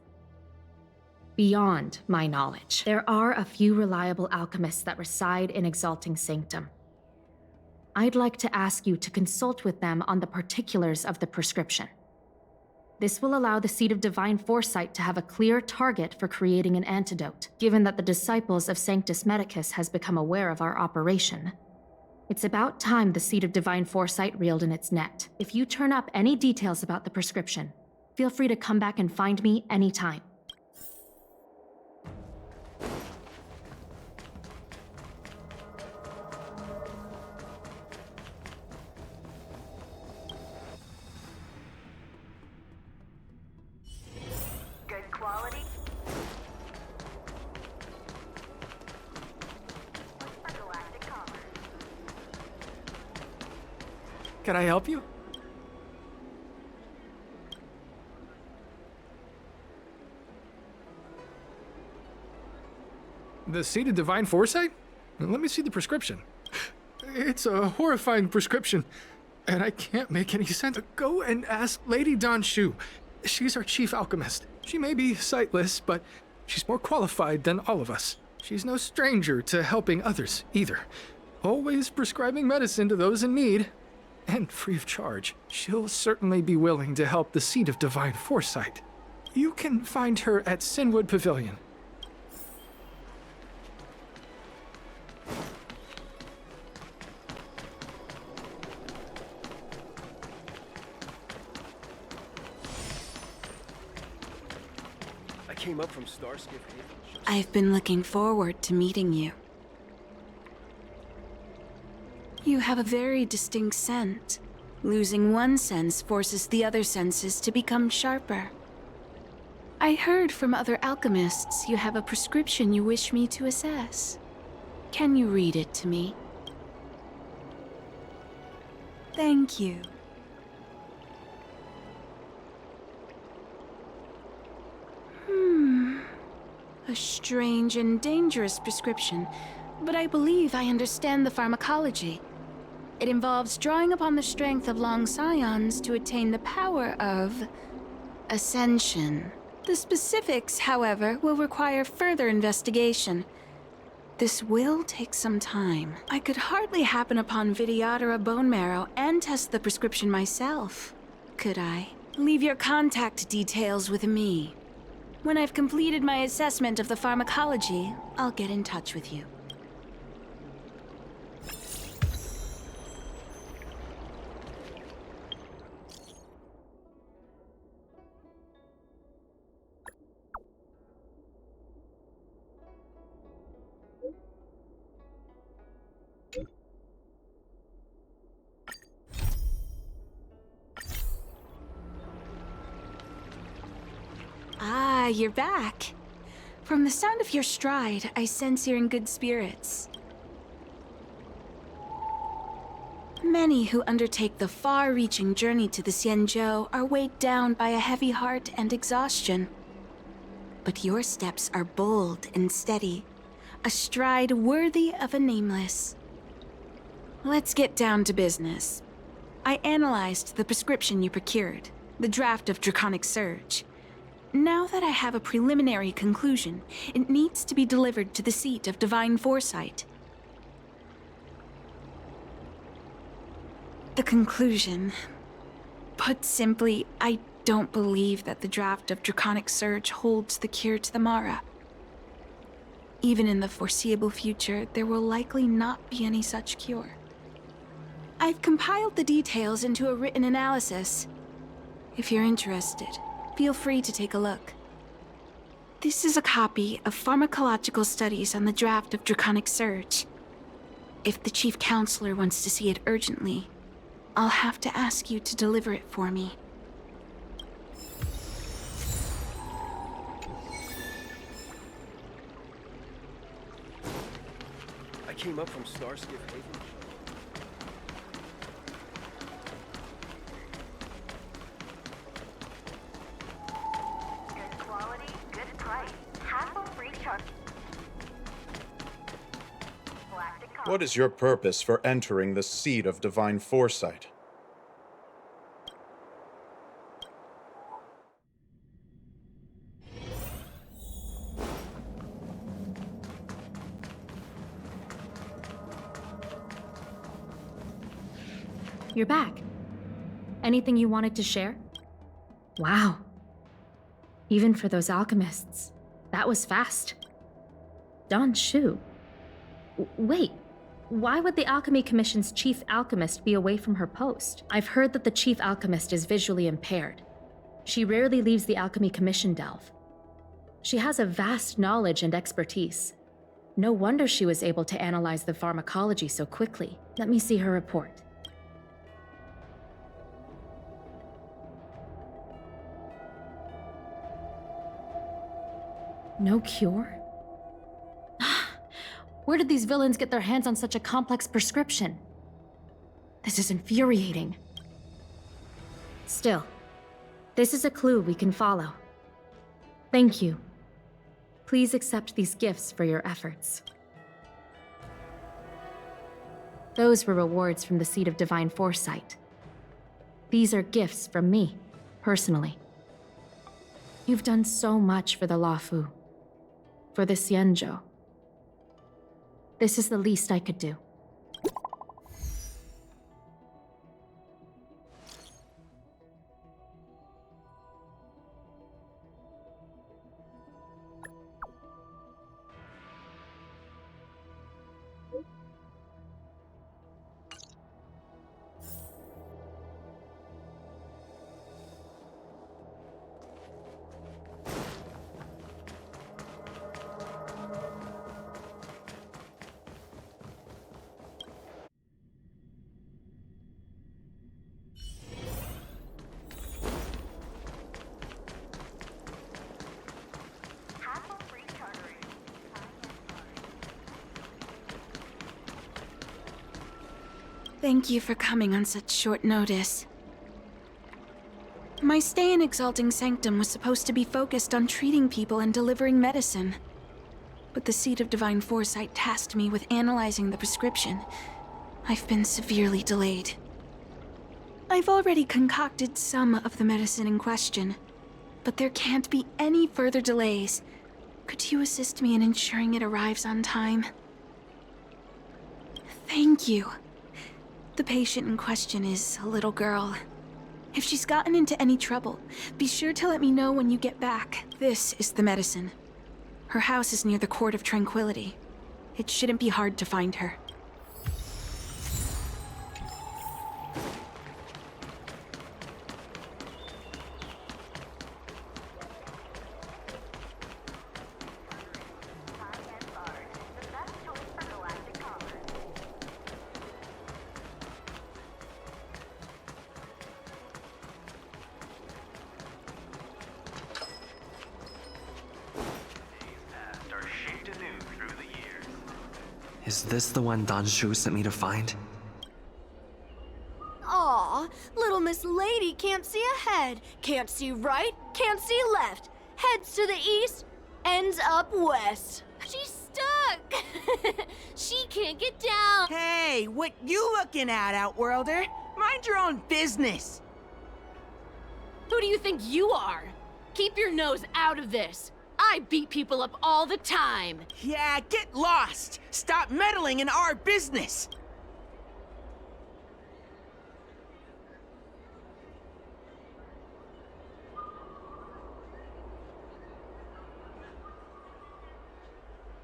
beyond my knowledge. There are a few reliable alchemists that reside in Exalting Sanctum. I'd like to ask you to consult with them on the particulars of the prescription. This will allow the Seed of Divine Foresight to have a clear target for creating an antidote. Given that the disciples of Sanctus Medicus has become aware of our operation, it's about time the Seed of Divine Foresight reeled in its net. If you turn up any details about the prescription, feel free to come back and find me anytime. Good quality. For galactic commerce. Can I help you? The Seed of Divine Foresight? Let me see the prescription. It's a horrifying prescription, and I can't make any sense. Go and ask Lady Dan Shu. She's our chief alchemist. She may be sightless, but she's more qualified than all of us. She's no stranger to helping others, either. Always prescribing medicine to those in need, and free of charge. She'll certainly be willing to help the Seed of Divine Foresight. You can find her at Sinwood Pavilion. Came up from Starskip. I've been looking forward to meeting you. You have a very distinct scent. Losing one sense forces the other senses to become sharper. I heard from other alchemists you have a prescription you wish me to assess. Can you read it to me? Thank you. A strange and dangerous prescription, but I believe I understand the pharmacology. It involves drawing upon the strength of long scions to attain the power of ascension. The specifics, however, will require further investigation. This will take some time. I could hardly happen upon Vidyadhara bone marrow and test the prescription myself, could I? Leave your contact details with me. When I've completed my assessment of the pharmacology, I'll get in touch with you. Ah, you're back. From the sound of your stride, I sense you're in good spirits. Many who undertake the far-reaching journey to the Xianzhou are weighed down by a heavy heart and exhaustion. But your steps are bold and steady, a stride worthy of a nameless. Let's get down to business. I analyzed the prescription you procured, the draft of Draconic Surge. Now that I have a preliminary conclusion, it needs to be delivered to the seat of divine foresight. The conclusion. Put simply, I don't believe that the draft of Draconic Surge holds the cure to the Mara. Even in the foreseeable future, there will likely not be any such cure. I've compiled the details into a written analysis. If you're interested, feel free to take a look. This is a copy of pharmacological studies on the draft of Draconic Surge. If the Chief Counselor wants to see it urgently, I'll have to ask you to deliver it for me. I came up from Starskip Haven. Good quality, good price. Half a free charge. What is your purpose for entering the seat of divine foresight? You're back. Anything you wanted to share? Wow. Even for those alchemists, that was fast. Don Shu. Wait, why would the Alchemy Commission's chief alchemist be away from her post? I've heard that the chief alchemist is visually impaired. She rarely leaves the Alchemy Commission delve. She has a vast knowledge and expertise. No wonder she was able to analyze the pharmacology so quickly. Let me see her report. No cure? Where did these villains get their hands on such a complex prescription? This is infuriating. Still, this is a clue we can follow. Thank you. Please accept these gifts for your efforts. Those were rewards from the Seat of Divine Foresight. These are gifts from me, personally. You've done so much for the Luofu, for the Xianzhou. This is the least I could do. Thank you for coming on such short notice. My stay in Exalting Sanctum was supposed to be focused on treating people and delivering medicine. But the Seat of Divine Foresight tasked me with analyzing the prescription. I've been severely delayed. I've already concocted some of the medicine in question, but there can't be any further delays. Could you assist me in ensuring it arrives on time? Thank you. The patient in question is a little girl. If she's gotten into any trouble, be sure to let me know when you get back. This is the medicine. Her house is near the Court of Tranquility. It shouldn't be hard to find her. Is this the one Don Shu sent me to find? Aw, little Miss Lady can't see ahead, can't see right, can't see left. Heads to the east, ends up west. She's stuck. She can't get down. Hey, what you looking at, Outworlder? Mind your own business. Who do you think you are? Keep your nose out of this. I beat people up all the time. Yeah, get lost! Stop meddling in our business!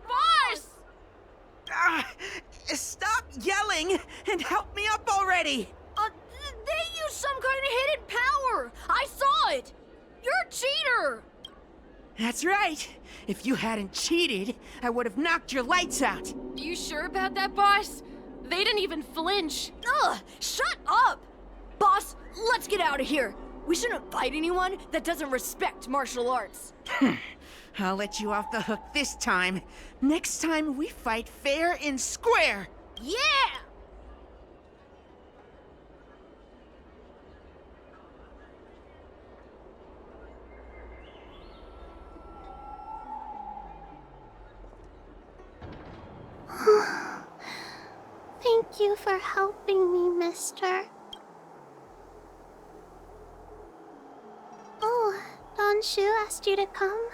Boss! Stop yelling and help me up already! They used some kind of hidden power! I saw it! You're a cheater! That's right. If you hadn't cheated, I would have knocked your lights out. You sure about that, boss? They didn't even flinch. Ugh! Shut up! Boss, let's get out of here. We shouldn't fight anyone that doesn't respect martial arts. I'll let you off the hook this time. Next time we fight fair and square. Yeah! Thank you for helping me, mister. Oh, Don Shu asked you to come?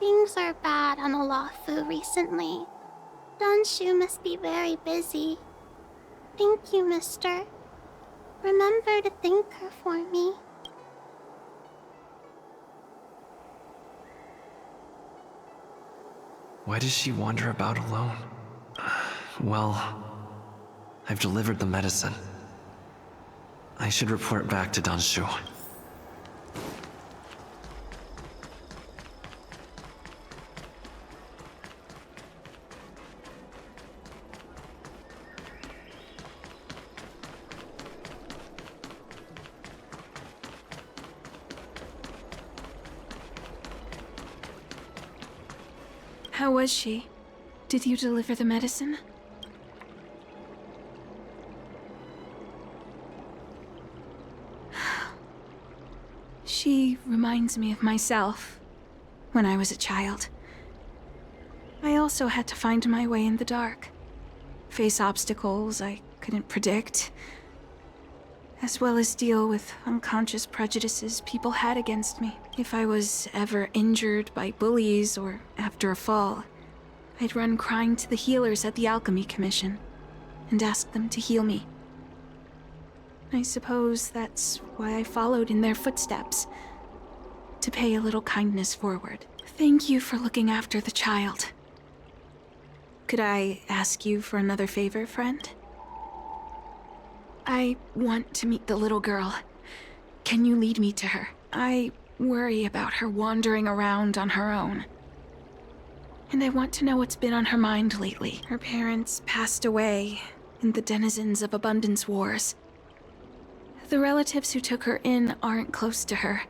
Things are bad on Oahu recently. Don Shu must be very busy. Thank you, mister. Remember to thank her for me. Why does she wander about alone? Well, I've delivered the medicine. I should report back to Don Shu. How was she? Did you deliver the medicine? She reminds me of myself when I was a child. I also had to find my way in the dark, face obstacles I couldn't predict, as well as deal with unconscious prejudices people had against me. If I was ever injured by bullies or after a fall, I'd run crying to the healers at the Alchemy Commission and ask them to heal me. I suppose that's why I followed in their footsteps, to pay a little kindness forward. Thank you for looking after the child. Could I ask you for another favor, friend? I want to meet the little girl. Can you lead me to her? I worry about her wandering around on her own. And I want to know what's been on her mind lately. Her parents passed away in the denizens of Abundance Wars. The relatives who took her in aren't close to her.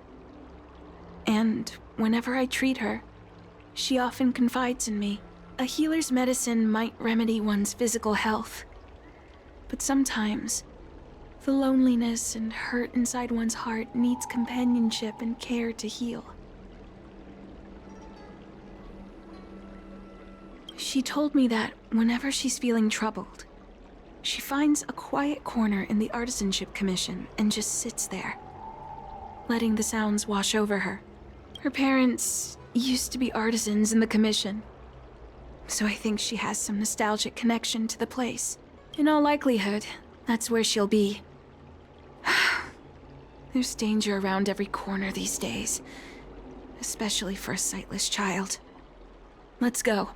And whenever I treat her, she often confides in me. A healer's medicine might remedy one's physical health, but sometimes the loneliness and hurt inside one's heart needs companionship and care to heal. She told me that whenever she's feeling troubled, she finds a quiet corner in the Artisanship Commission and just sits there, letting the sounds wash over her. Her parents used to be artisans in the Commission, so I think she has some nostalgic connection to the place. In all likelihood, that's where she'll be. There's danger around every corner these days, especially for a sightless child. Let's go.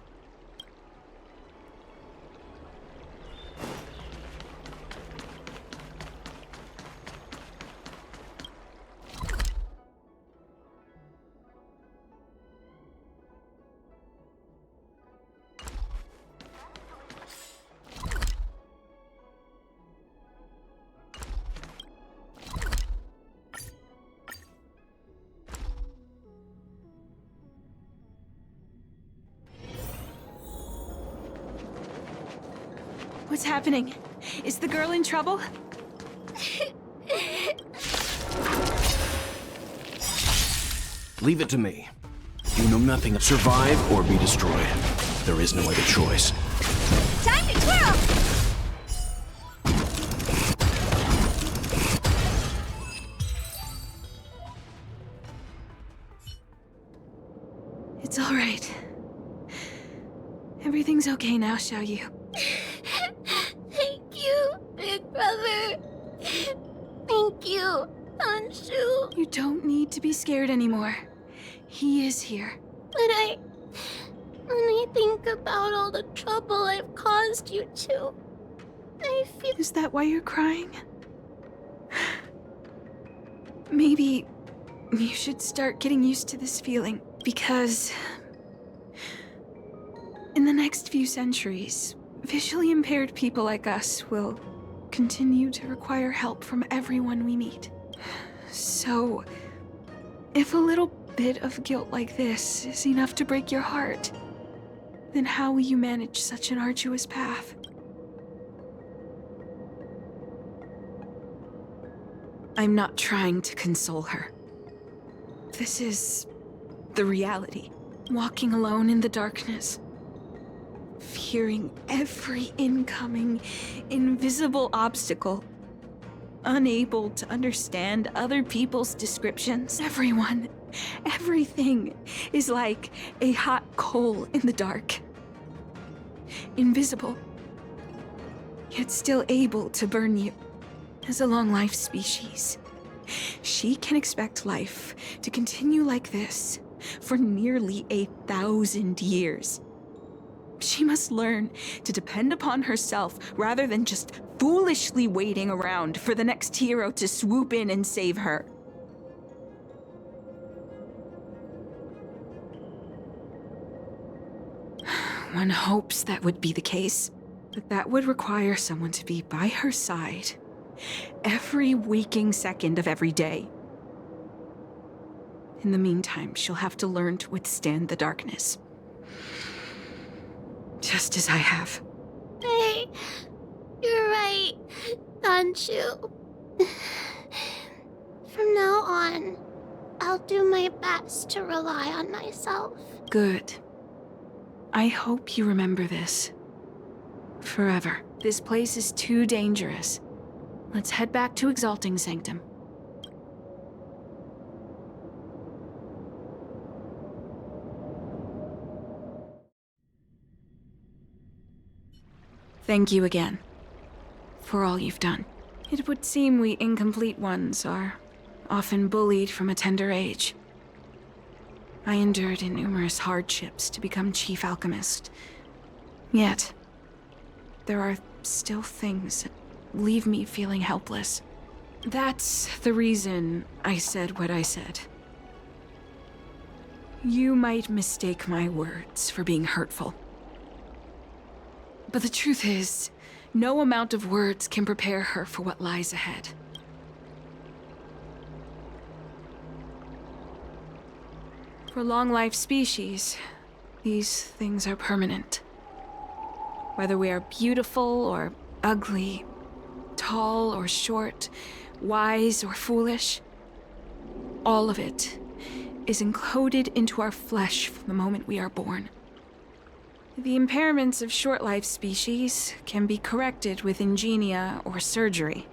What's happening? Is the girl in trouble? Leave it to me. You know nothing of survive or be destroyed. There is no other choice. Time to twirl! It's all right. Everything's okay now, Xiaoyu. Thank you, big brother. Thank you, Anshu. You don't need to be scared anymore. He is here. But when I think about all the trouble I've caused you two, I feel... Is that why you're crying? Maybe you should start getting used to this feeling, because in the next few centuries, visually impaired people like us will continue to require help from everyone we meet. So, if a little bit of guilt like this is enough to break your heart, then how will you manage such an arduous path? I'm not trying to console her. This is the reality. Walking alone in the darkness, fearing every incoming, invisible obstacle, unable to understand other people's descriptions. Everything is like a hot coal in the dark. Invisible, yet still able to burn you. As a long-life species, she can expect life to continue like this for nearly 1,000 years. She must learn to depend upon herself rather than just foolishly waiting around for the next hero to swoop in and save her. One hopes that would be the case, but that would require someone to be by her side every waking second of every day. In the meantime, she'll have to learn to withstand the darkness. Just as I have. Hey, you're right, Anshu. From now on, I'll do my best to rely on myself. Good. I hope you remember this. Forever. This place is too dangerous. Let's head back to Exalting Sanctum. Thank you again for all you've done. It would seem we incomplete ones are often bullied from a tender age. I endured numerous hardships to become Chief Alchemist. Yet, there are still things that leave me feeling helpless. That's the reason I said what I said. You might mistake my words for being hurtful. But the truth is, no amount of words can prepare her for what lies ahead. For long-life species, these things are permanent. Whether we are beautiful or ugly, tall or short, wise or foolish, all of it is encoded into our flesh from the moment we are born. The impairments of short-life species can be corrected with ingenia or surgery.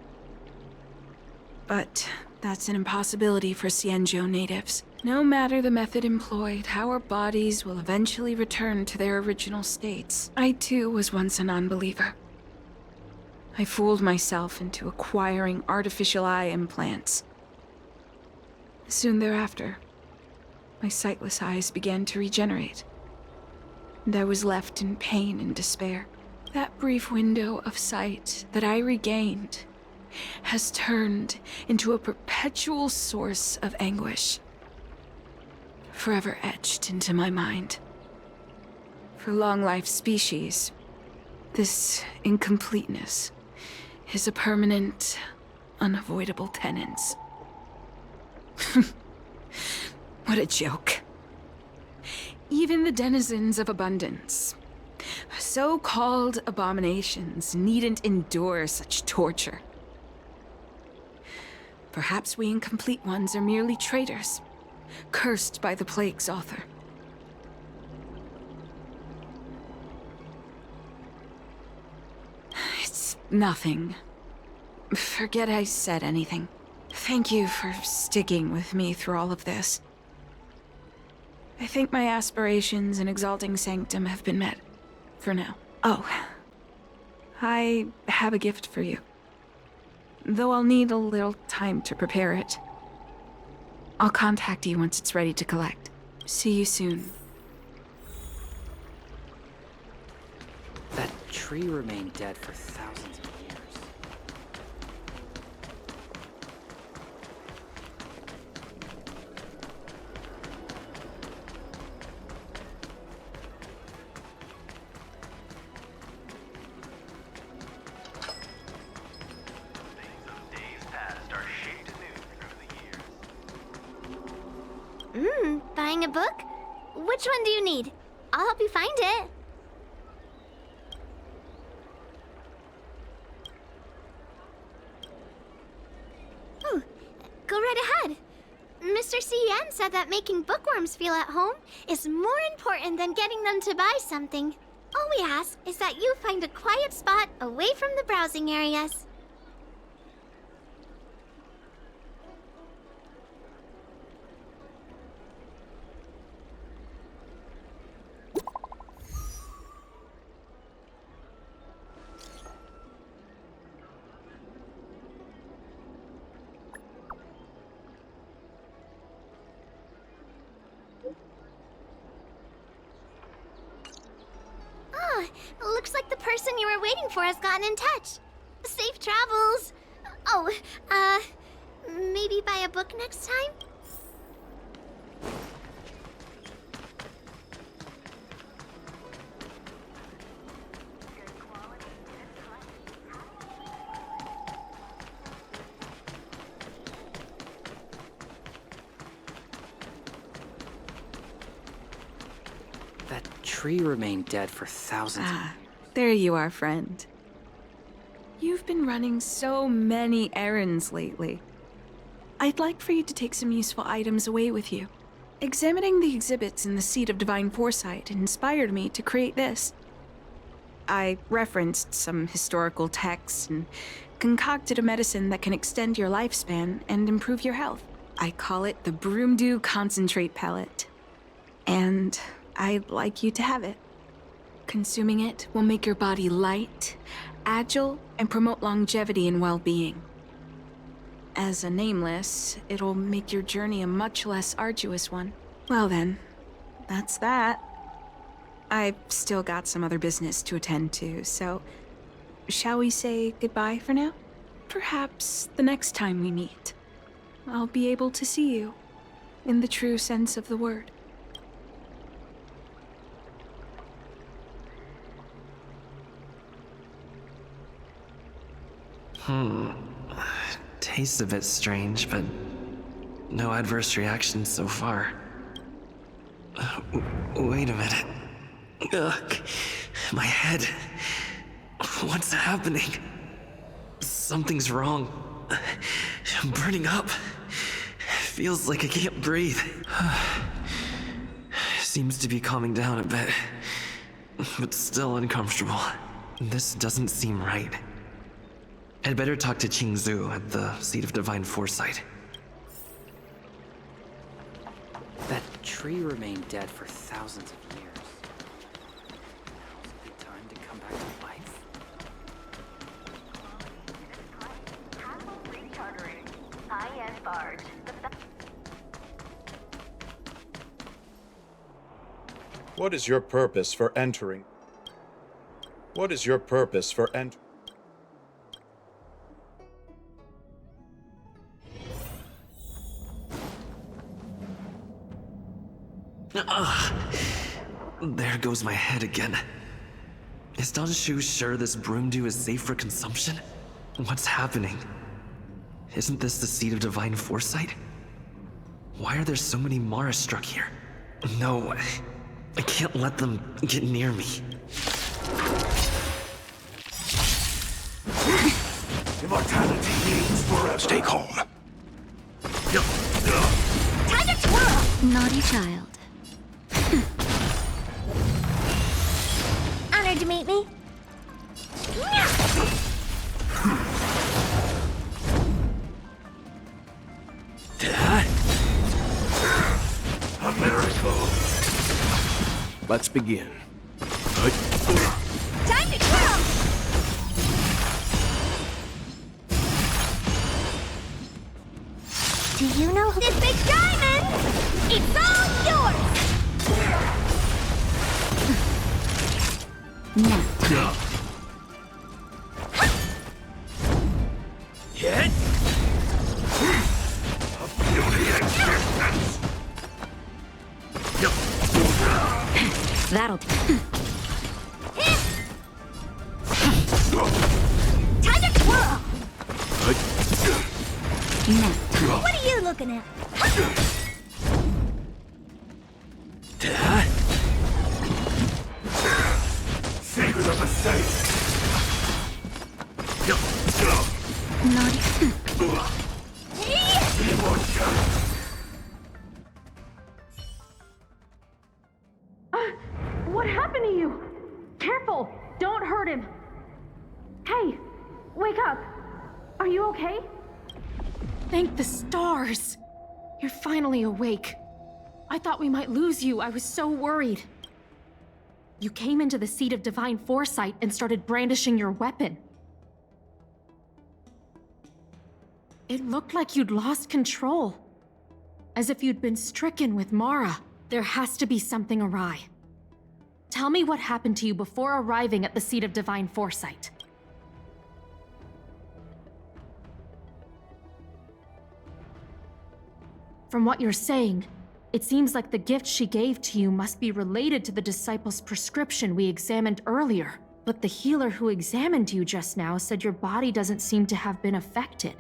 But that's an impossibility for Xianzhou natives. No matter the method employed, our bodies will eventually return to their original states. I too was once a non-believer. I fooled myself into acquiring artificial eye implants. Soon thereafter, my sightless eyes began to regenerate, and I was left in pain and despair. That brief window of sight that I regained has turned into a perpetual source of anguish, forever etched into my mind. For long-life species, this incompleteness is a permanent, unavoidable tenance. What a joke. Even the denizens of abundance, so-called abominations, needn't endure such torture. Perhaps we incomplete ones are merely traitors, cursed by the plague's author. It's nothing. Forget I said anything. Thank you for sticking with me through all of this. I think my aspirations in exalting sanctum have been met. For now. Oh. I have a gift for you. Though I'll need a little time to prepare it. I'll contact you once it's ready to collect. See you soon. That tree remained dead for thousands of years. Buying a book? Which one do you need? I'll help you find it. Oh, go right ahead. Mr. CN said that making bookworms feel at home is more important than getting them to buy something. All we ask is that you find a quiet spot away from the browsing areas. Looks like the person you were waiting for has gotten in touch. Safe travels. Oh, maybe buy a book next time? That tree remained dead for thousands of years. There you are, friend. You've been running so many errands lately. I'd like for you to take some useful items away with you. Examining the exhibits in the Seat of Divine Foresight inspired me to create this. I referenced some historical texts and concocted a medicine that can extend your lifespan and improve your health. I call it the Broomdew Concentrate Pellet. And I'd like you to have it. Consuming it will make your body light, agile, and promote longevity and well-being. As a nameless, it'll make your journey a much less arduous one. Well then, that's that. I've still got some other business to attend to, so shall we say goodbye for now? Perhaps the next time we meet, I'll be able to see you, in the true sense of the word. Tastes a bit strange, but no adverse reactions so far. Wait a minute. Ugh, my head. What's happening? Something's wrong. I'm burning up. Feels like I can't breathe. Seems to be calming down a bit, but still uncomfortable. This doesn't seem right. I'd better talk to Qingzhu at the Seat of Divine Foresight. That tree remained dead for thousands of years. Now's a good time to come back to life. IS barge. What is your purpose for entering? What is your purpose for entering? There goes my head again. Is Danshu sure this broomdew is safe for consumption? What's happening? Isn't this the Seat of Divine Foresight? Why are there so many Mara struck here? No, I can't let them get near me. Immortality means forever. Stay calm. Time to twirl! Naughty child. Honored to meet me. A miracle. Let's begin. Time to twirl! Do you know who? This big diamond! It's all yours! No. Hit! That'll. Time to twirl! No. What are you looking at? Secret of the safe! What happened to you? Careful! Don't hurt him! Hey! Wake up! Are you okay? Thank the stars! You're finally awake. I thought we might lose you. I was so worried. You came into the seat of divine foresight and started brandishing your weapon. It looked like you'd lost control. As if you'd been stricken with Mara. There has to be something awry. Tell me what happened to you before arriving at the seat of divine foresight. From what you're saying, it seems like the gift she gave to you must be related to the disciple's prescription we examined earlier. But the healer who examined you just now said your body doesn't seem to have been affected.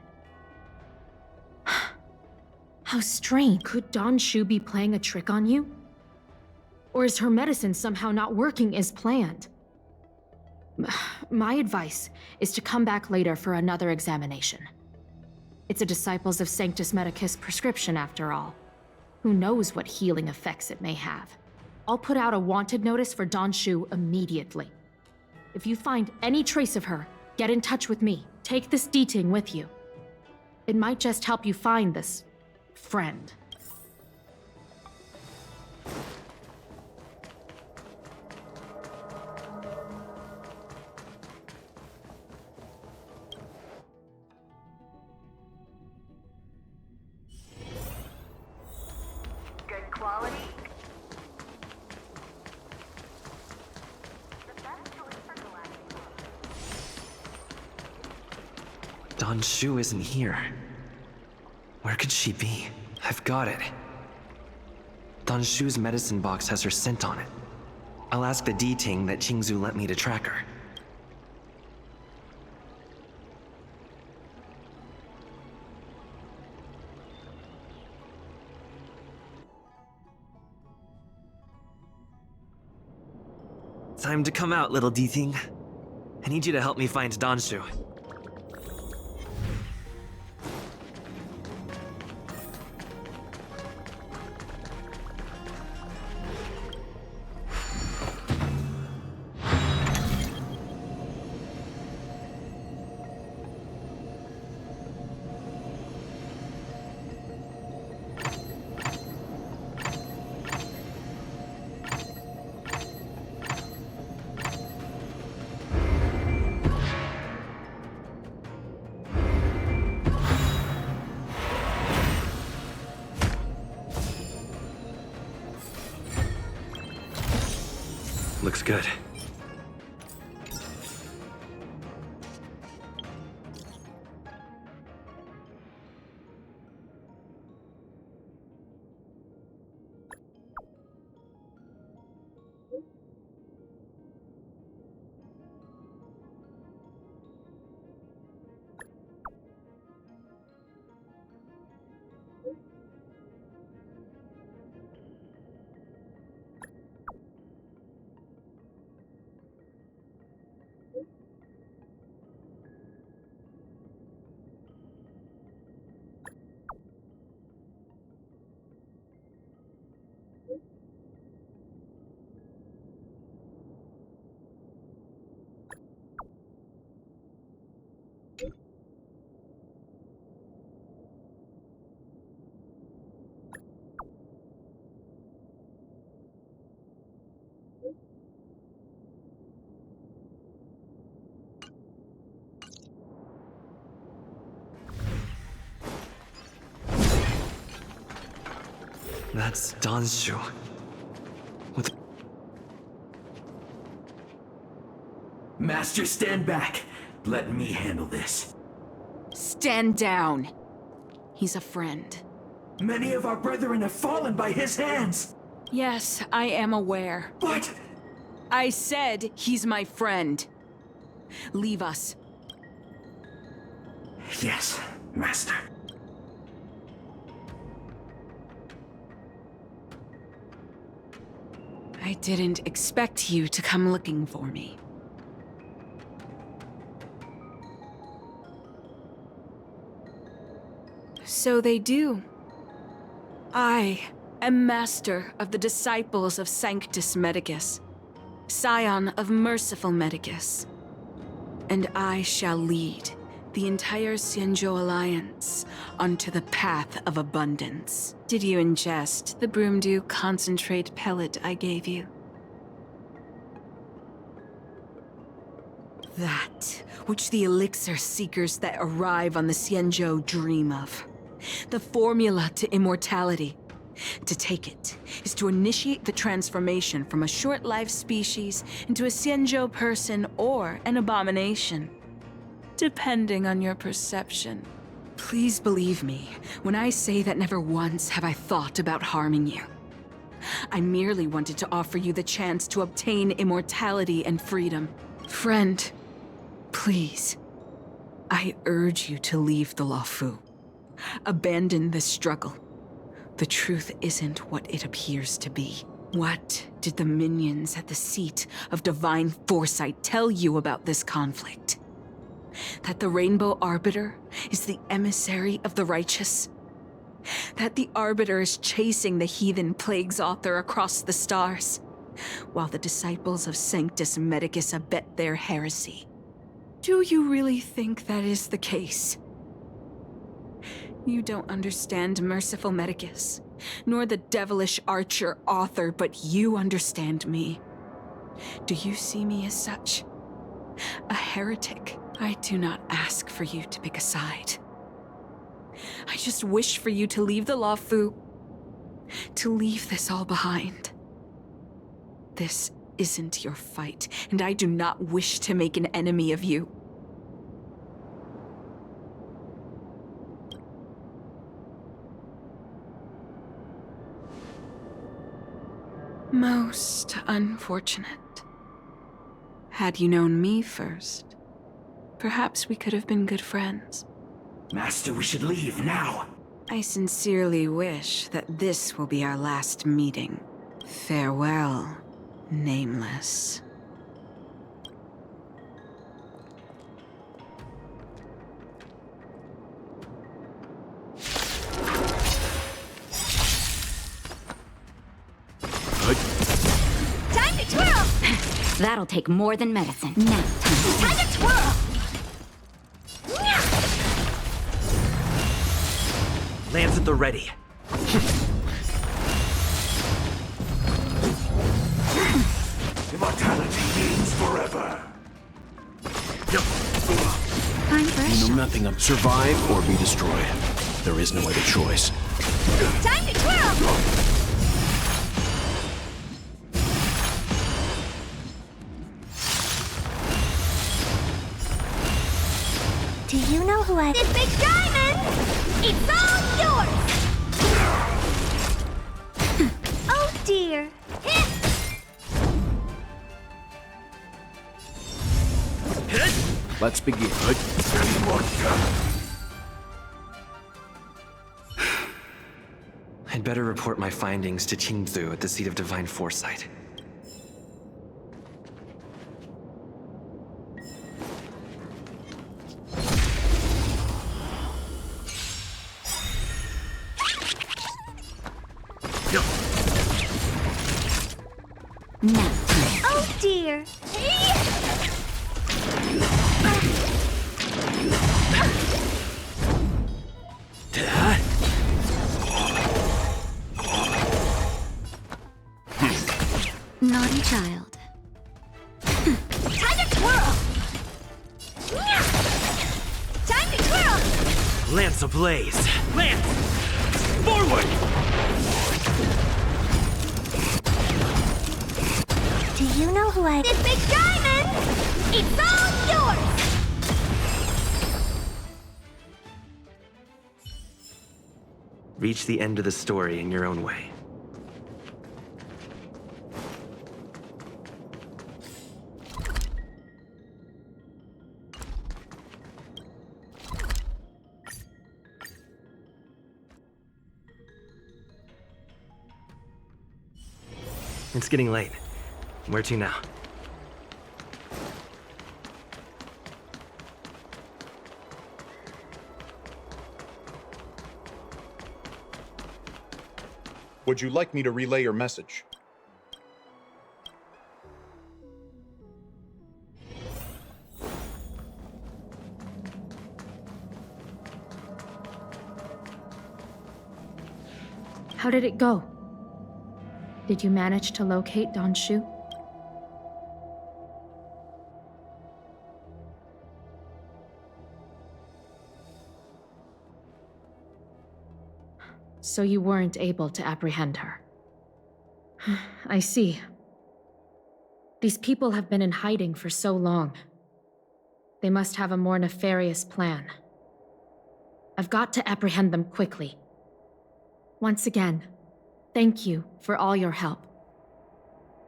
How strange. Could Don Shu be playing a trick on you? Or is her medicine somehow not working as planned? My advice is to come back later for another examination. It's a Disciples of Sanctus Medicus prescription, after all. Who knows what healing effects it may have? I'll put out a wanted notice for Don Shu immediately. If you find any trace of her, get in touch with me. Take this D-Ting with you. It might just help you find this friend. Good quality. The best choice for galactic. Don Shu isn't here. Where could she be? I've got it. Don Shu's medicine box has her scent on it. I'll ask the D-Ting that Qingzu lent me to track her. Time to come out, little D-Ting. I need you to help me find Don Shu. Looks good. That's Danshu. With... Master, stand back. Let me handle this. Stand down. He's a friend. Many of our brethren have fallen by his hands. Yes, I am aware. But... I said he's my friend. Leave us. Yes, Master. I didn't expect you to come looking for me. So they do. I am master of the disciples of Sanctus Medicus, scion of merciful Medicus, and I shall lead the entire Xianzhou Alliance onto the path of abundance. Did you ingest the Broomdew concentrate pellet I gave you? That which the elixir seekers that arrive on the Xianzhou dream of. The formula to immortality. To take it is to initiate the transformation from a short-lived species into a Xianzhou person or an abomination, depending on your perception. Please believe me when I say that never once have I thought about harming you. I merely wanted to offer you the chance to obtain immortality and freedom. Friend, please, I urge you to leave the Luofu. Abandon this struggle. The truth isn't what it appears to be. What did the minions at the seat of divine foresight tell you about this conflict? That the Rainbow Arbiter is the emissary of the righteous? That the Arbiter is chasing the heathen plagues author across the stars, while the disciples of Sanctus Medicus abet their heresy? Do you really think that is the case? You don't understand Merciful Medicus, nor the devilish archer author, but you understand me. Do you see me as such? A heretic? I do not ask for you to pick a side. I just wish for you to leave the Luofu, to leave this all behind. This isn't your fight, and I do not wish to make an enemy of you. Most unfortunate. Had you known me first, perhaps we could have been good friends. Master, we should leave now. I sincerely wish that this will be our last meeting. Farewell, Nameless. Time to twirl! That'll take more than medicine. Now, time to twirl! Lance at the ready. Immortality means forever. Time for a You know shot. nothing of survive or be destroyed. There is no other choice. Time to twirl! Do you know who I... This big diamond! It's all yours! Oh dear. Let's begin. I'd better report my findings to Qingzu at the seat of divine foresight. Now. Oh dear. Naughty child. Time to twirl! Time to twirl! Lance ablaze. Lance! Forward! Do you know who I... This big diamond! It's all yours! Reach the end of the story in your own way. It's getting late. Where to now? Would you like me to relay your message? How did it go? Did you manage to locate Don Shu? So you weren't able to apprehend her. I see. These people have been in hiding for so long. They must have a more nefarious plan. I've got to apprehend them quickly. Once again, thank you for all your help.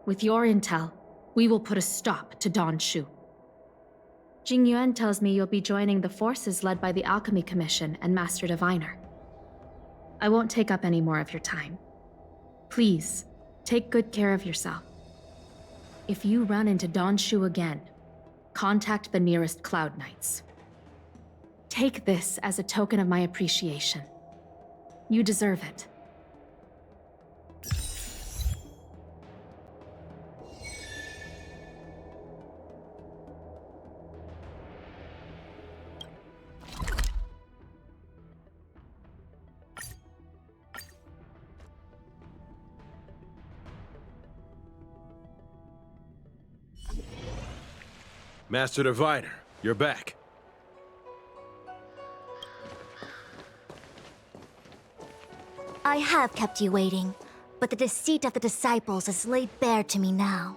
With your intel, we will put a stop to Don Shu. Jing Yuan tells me you'll be joining the forces led by the Alchemy Commission and Master Diviner. I won't take up any more of your time. Please, take good care of yourself. If you run into Don Shu again, contact the nearest Cloud Knights. Take this as a token of my appreciation. You deserve it. Master Diviner, you're back. I have kept you waiting, but the deceit of the disciples is laid bare to me now.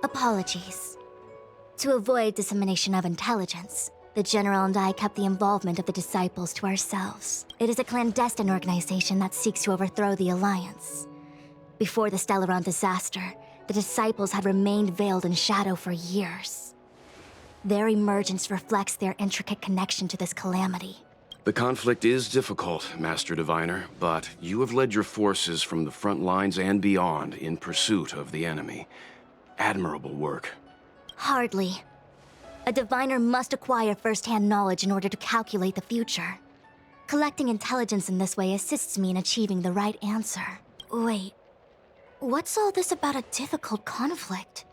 Apologies. To avoid dissemination of intelligence, the General and I kept the involvement of the disciples to ourselves. It is a clandestine organization that seeks to overthrow the Alliance. Before the Stellaron disaster, the disciples had remained veiled in shadow for years. Their emergence reflects their intricate connection to this calamity. The conflict is difficult, Master Diviner, but you have led your forces from the front lines and beyond in pursuit of the enemy. Admirable work. Hardly. A diviner must acquire first-hand knowledge in order to calculate the future. Collecting intelligence in this way assists me in achieving the right answer. Wait, what's all this about a difficult conflict?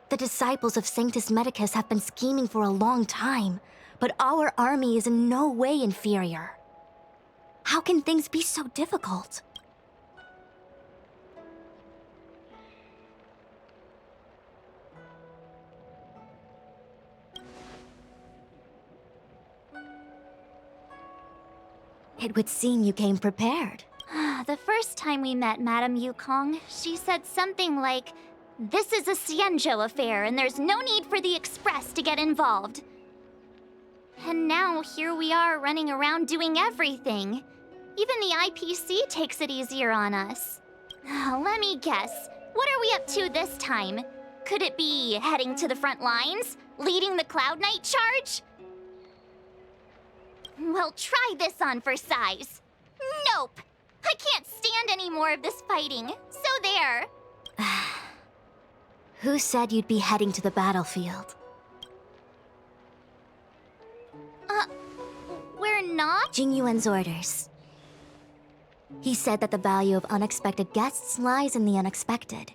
The disciples of Sanctus Medicus have been scheming for a long time, but our army is in no way inferior. How can things be so difficult? It would seem you came prepared. The first time we met Madame Yukong, she said something like, "This is a Xianzhou affair and there's no need for the Express to get involved." And now here we are running around doing everything. Even the IPC takes it easier on us. Let me guess, what are we up to this time? Could it be heading to the front lines? Leading the Cloud Knight charge? Well, try this on for size. Nope! I can't stand any more of this fighting, so there. Who said you'd be heading to the battlefield? We're not? Jing Yuan's orders. He said that the value of unexpected guests lies in the unexpected.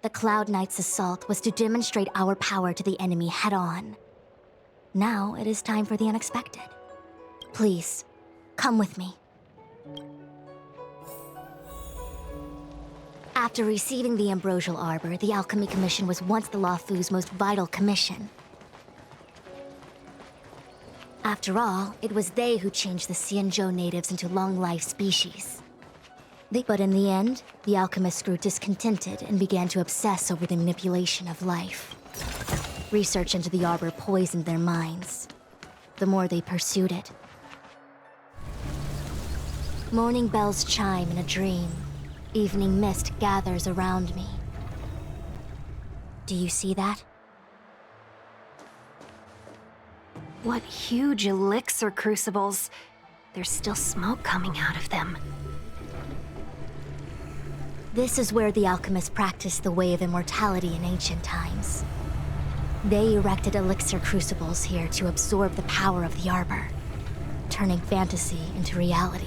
The Cloud Knight's assault was to demonstrate our power to the enemy head-on. Now it is time for the unexpected. Please, come with me. After receiving the Ambrosial Arbor, the Alchemy Commission was once the Luofu's most vital commission. After all, it was they who changed the Xianzhou natives into long-life species. But in the end, the alchemists grew discontented and began to obsess over the manipulation of life. Research into the arbor poisoned their minds. The more they pursued it. Morning bells chime in a dream. Evening mist gathers around me. Do you see that? What huge elixir crucibles. There's still smoke coming out of them. This is where the alchemists practiced the way of immortality in ancient times. They erected elixir crucibles here to absorb the power of the arbor, turning fantasy into reality.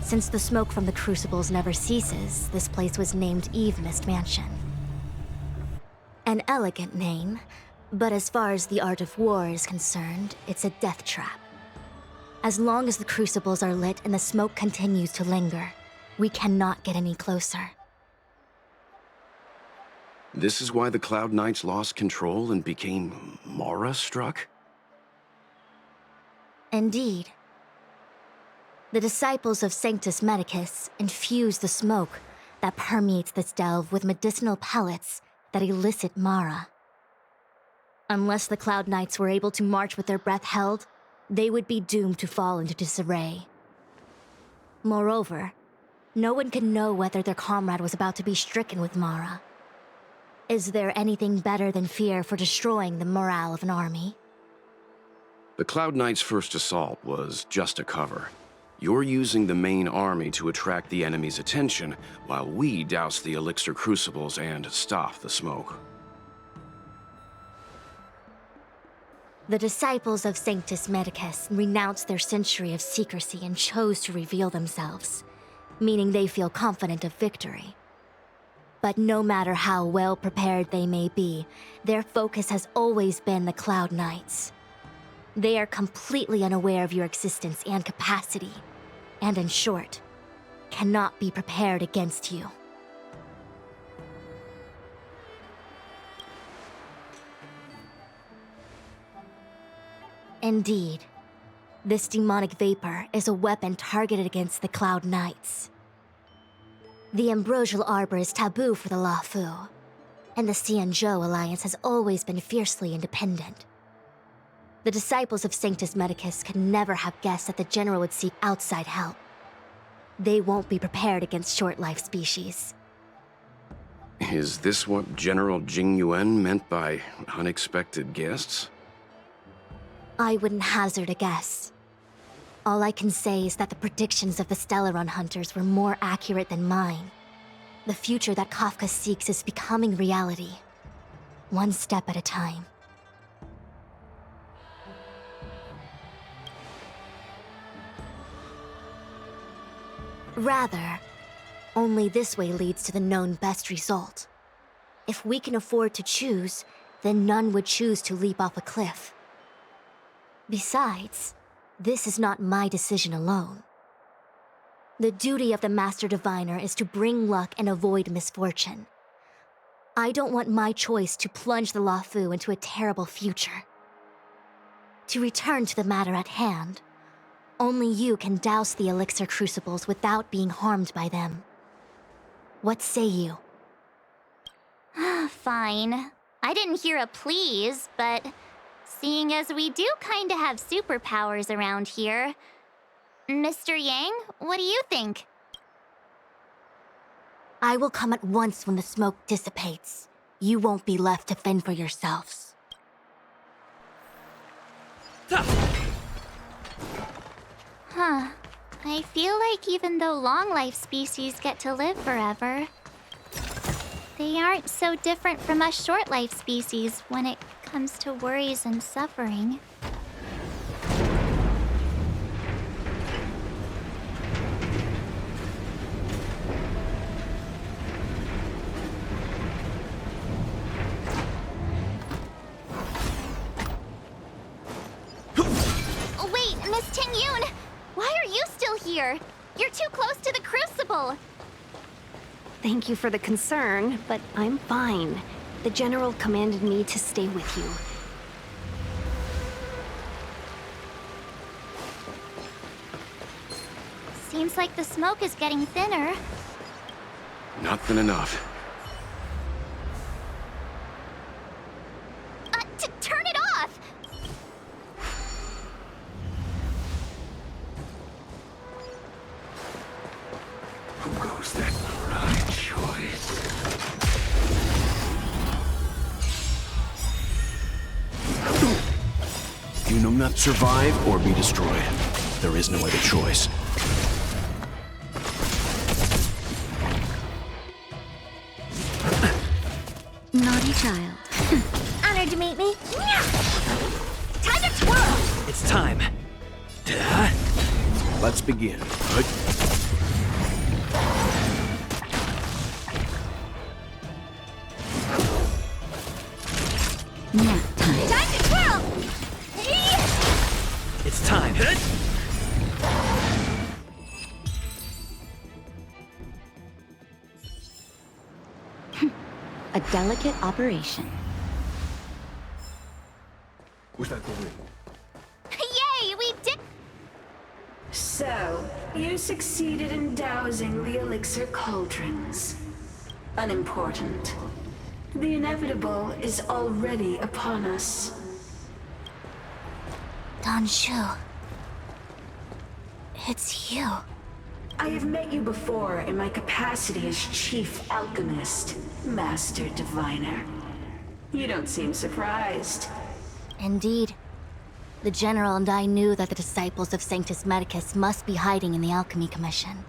Since the smoke from the crucibles never ceases, this place was named Eve Mist Mansion. An elegant name, but as far as the art of war is concerned, it's a death trap. As long as the crucibles are lit and the smoke continues to linger, we cannot get any closer. This is why the Cloud Knights lost control and became Mara-struck? Indeed. The disciples of Sanctus Medicus infuse the smoke that permeates this delve with medicinal pellets that elicit Mara. Unless the Cloud Knights were able to march with their breath held, they would be doomed to fall into disarray. Moreover, no one could know whether their comrade was about to be stricken with Mara. Is there anything better than fear for destroying the morale of an army? The Cloud Knights' first assault was just a cover. You're using the main army to attract the enemy's attention, while we douse the elixir crucibles and stop the smoke. The disciples of Sanctus Medicus renounced their century of secrecy and chose to reveal themselves, meaning they feel confident of victory. But no matter how well prepared they may be, their focus has always been the Cloud Knights. They are completely unaware of your existence and capacity, and in short, cannot be prepared against you. Indeed, this demonic vapor is a weapon targeted against the Cloud Knights. The ambrosial arbor is taboo for the Luofu, and the Xianzhou alliance has always been fiercely independent. The disciples of Sanctus Medicus could never have guessed that the general would seek outside help. They won't be prepared against short-life species. Is this what General Jing Yuan meant by unexpected guests? I wouldn't hazard a guess. All I can say is that the predictions of the Stellaron hunters were more accurate than mine. The future that Kafka seeks is becoming reality, one step at a time. Rather, only this way leads to the known best result. If we can afford to choose, then none would choose to leap off a cliff. Besides, this is not my decision alone. The duty of the Master Diviner is to bring luck and avoid misfortune. I don't want my choice to plunge the Luofu into a terrible future. To return to the matter at hand, only you can douse the elixir crucibles without being harmed by them. What say you? Fine. I didn't hear a please, but seeing as we do kinda have superpowers around here, Mr. Yang, what do you think? I will come at once when the smoke dissipates. You won't be left to fend for yourselves. Huh. I feel like even though long-life species get to live forever, they aren't so different from us short-life species when it comes to worries and suffering. Wait, Miss Ting-Yun! Why are you still here? You're too close to the crucible! Thank you for the concern, but I'm fine. The General commanded me to stay with you. Seems like the smoke is getting thinner. Not thin enough. Turn it off! Who goes that right choice? Do not survive or be destroyed. There is no other choice. Naughty child. Honored to meet me. Time to twirl! It's time. Let's begin. Nap time. Time to twirl! It's time. A delicate operation. Yay, we did! So, you succeeded in dousing the elixir cauldrons. Unimportant. The inevitable is already upon us. Don Shu. It's you. I have met you before in my capacity as Chief Alchemist, Master Diviner. You don't seem surprised. Indeed. The General and I knew that the disciples of Sanctus Medicus must be hiding in the Alchemy Commission.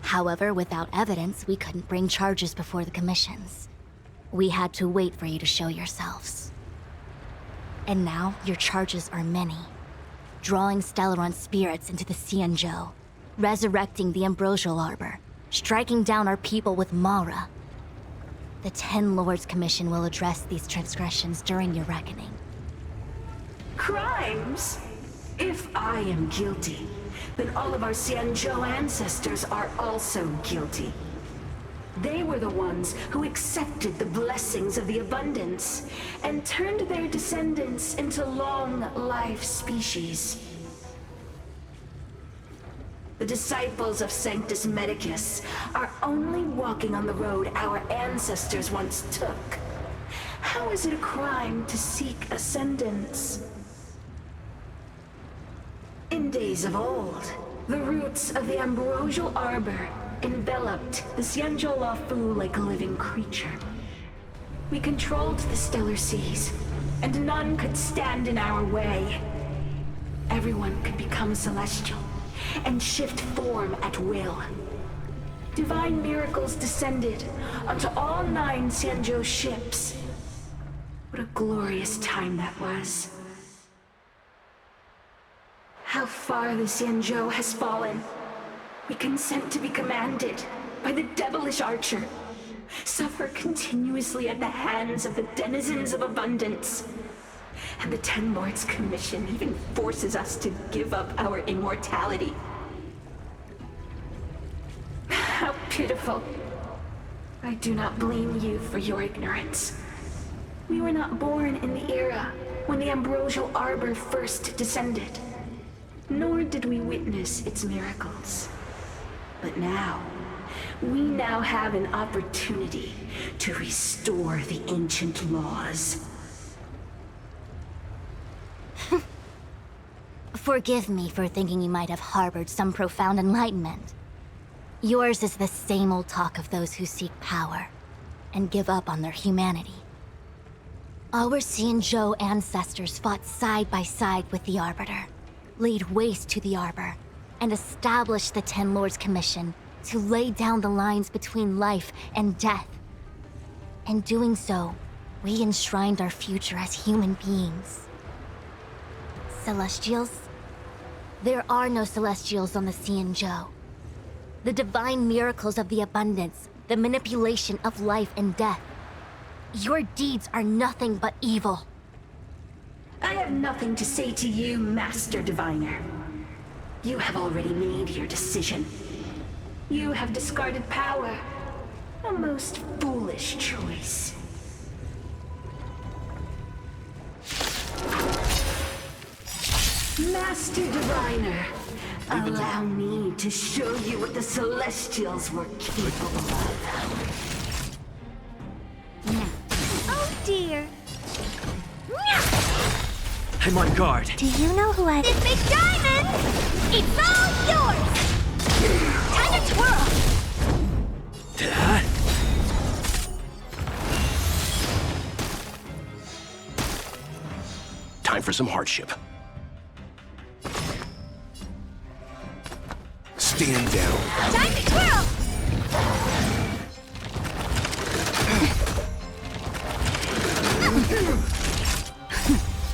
However, without evidence, we couldn't bring charges before the commissions. We had to wait for you to show yourselves. And now, your charges are many. Drawing Stellaron spirits into the Xianzhou, resurrecting the Ambrosial Arbor, striking down our people with Mara. The Ten Lords Commission will address these transgressions during your reckoning. Crimes? If I am guilty, then all of our Xianzhou ancestors are also guilty. They were the ones who accepted the blessings of the abundance and turned their descendants into long-life species. The disciples of Sanctus Medicus are only walking on the road our ancestors once took. How is it a crime to seek ascendance? In days of old, the roots of the Ambrosial Arbor enveloped the Xianzhou Luofu like a living creature. We controlled the stellar seas, and none could stand in our way. Everyone could become celestial and shift form at will. Divine miracles descended onto all 9 Xianzhou ships. What a glorious time that was. How far the Xianzhou has fallen. We consent to be commanded by the devilish archer. Suffer continuously at the hands of the denizens of abundance. And the Ten Lords Commission even forces us to give up our immortality. How pitiful. I do not blame you for your ignorance. We were not born in the era when the Ambrosial Arbor first descended. Nor did we witness its miracles. But now, we now have an opportunity to restore the ancient laws. Forgive me for thinking you might have harbored some profound enlightenment. Yours is the same old talk of those who seek power and give up on their humanity. Our Xianzhou ancestors fought side by side with the Arbiter, laid waste to the Arbor, and established the Ten Lords Commission to lay down the lines between life and death. In doing so, we enshrined our future as human beings. Celestials? There are no Celestials on the Xianzhou. The divine miracles of the abundance, the manipulation of life and death. Your deeds are nothing but evil. I have nothing to say to you, Master Diviner. You have already made your decision. You have discarded power. A most foolish choice. Master Diviner, Allow me to show you what the Celestials were capable of. Oh dear. I'm on guard. Do you know who I... This big diamond! It's all yours! Time to twirl! Time for some hardship. Stand down. Time to twirl!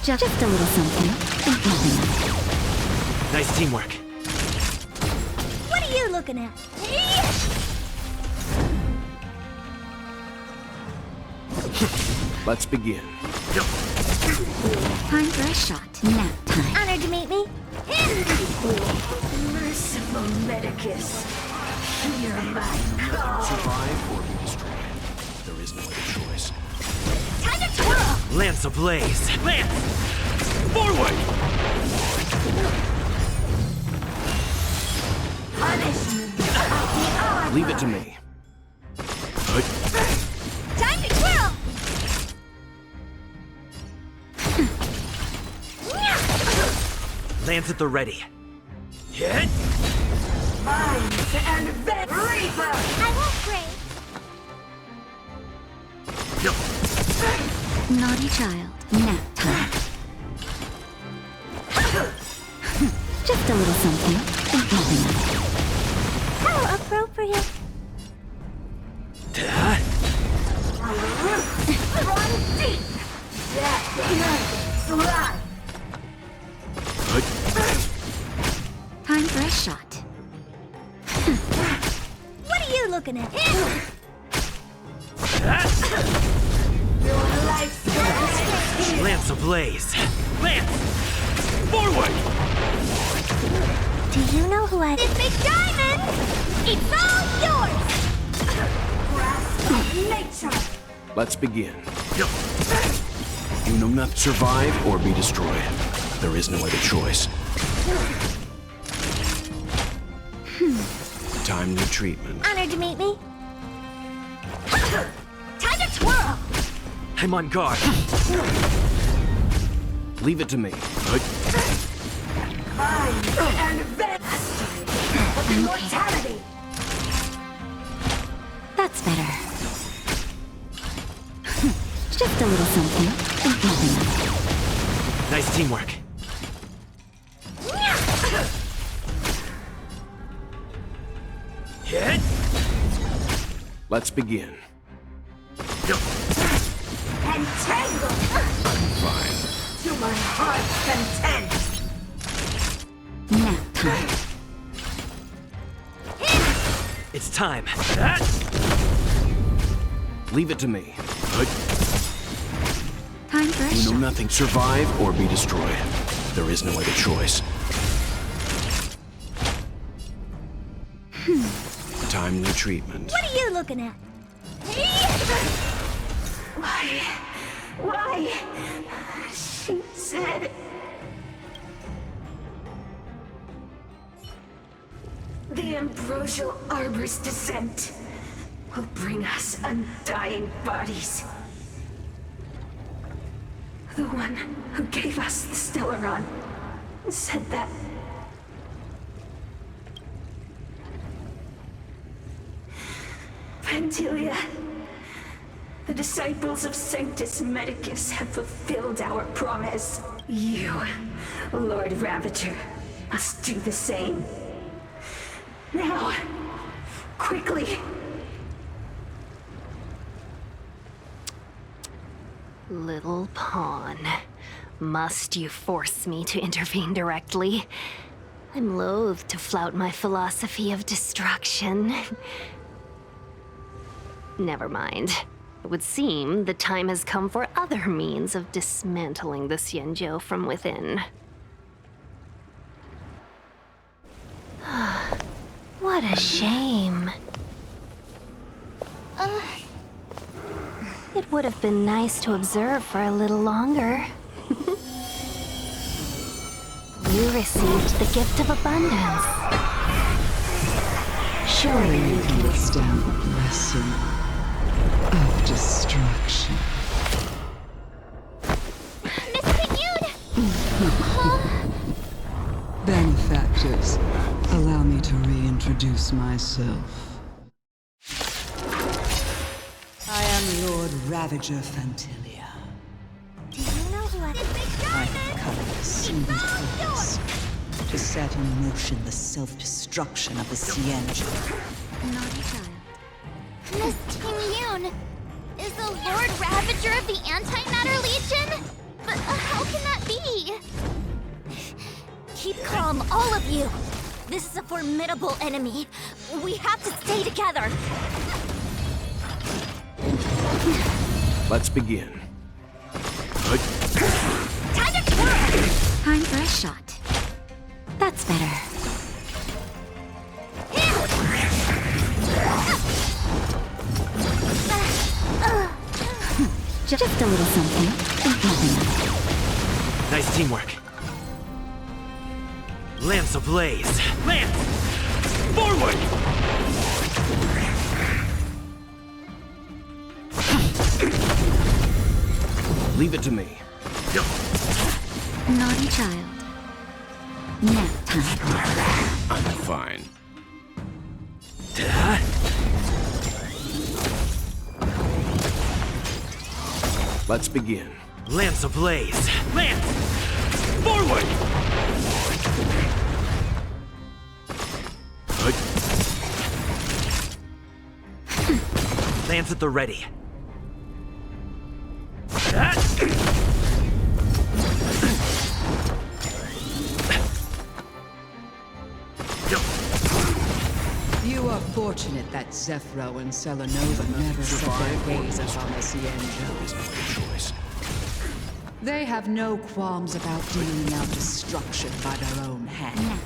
Just a little something. Nice teamwork. What are you looking at? Let's begin. Time for a shot. Nap time. Honored to meet me. Merciful Medicus, hear my call. Survive or be destroyed. There is no other choice. Time to twirl! Lance ablaze. Lance! Forward! Punishment. Leave it to me. Time to twirl! Lance at the ready. Hit! Minds and vet Reaper! I won't break. Naughty child. Nap time. Just a little something. Think nothing of it. How appropriate. Run deep! That fly! Time for a shot. What are you looking at? Your life's here! Lance ablaze. Lance! Forward! Do you know who I... This big diamond! It's all yours! Grasp of nature! Let's begin. You know not survive or be destroyed. There is no other choice. Time new treatment. Honored to meet me. Time to twirl! I'm on guard. Leave it to me. Minds and vet of immortality! That's better. Just a little something. Think nothing of it. Nice teamwork. Hit! Let's begin. Entangle! Fine. To my heart's content! Nap time. It's time. Leave it to me. Time for a You know shot. nothing. Survive or be destroyed. There is no other choice. Time new treatment. What are you looking at? Why? She said... The ambrosial arbor's descent will bring us undying bodies. The one who gave us the Stellaron said that. Pantilia, the disciples of Sanctus Medicus have fulfilled our promise. You, Lord Ravager, must do the same. Now, quickly. Little pawn. Must you force me to intervene directly? I'm loath to flout my philosophy of destruction. Never mind. It would seem the time has come for other means of dismantling the Xianzhou from within. What a shame. It would have been nice to observe for a little longer. You received the gift of abundance. Surely you can withstand the blessing of destruction. Miss Ping-Yun! Benefactors, allow me to reintroduce myself. I am Lord Ravager Fantilia. Do you know who I have come with a single purpose. To set in motion the self-destruction of the Xianzhou. Naughty child. Miss Ping-Yun! Is the Lord Ravager of the Antimatter Legion? But how can that be? Keep calm, all of you! This is a formidable enemy. We have to stay together. Let's begin. Time to twirl! Time for a shot. That's better. Just a little something. Think nothing of it. Nice teamwork. Lance ablaze. Lance! Forward! Leave it to me. Naughty child. Nap time. I'm fine. Let's begin. Lance ablaze. Lance! Forward! Lance at the ready. You are fortunate that Zephyro and Selenova never set their gaze upon the Xianzhou. They have no qualms about dealing out destruction by their own hand.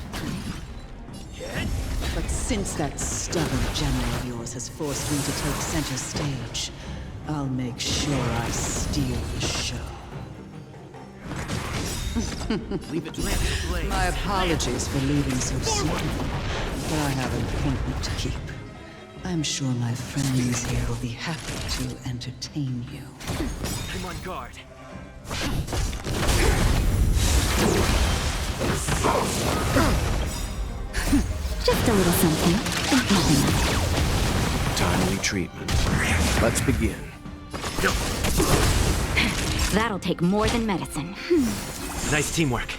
But since that stubborn general of yours has forced me to take center stage, I'll make sure I steal the show. Leave it to Lance ablaze. My apologies for leaving so soon, but I have an appointment to keep. I'm sure my friends here will be happy to entertain you. I'm on guard. Just a little something. Think nothing of it. Timely treatment. Let's begin. That'll take more than medicine. Nice teamwork.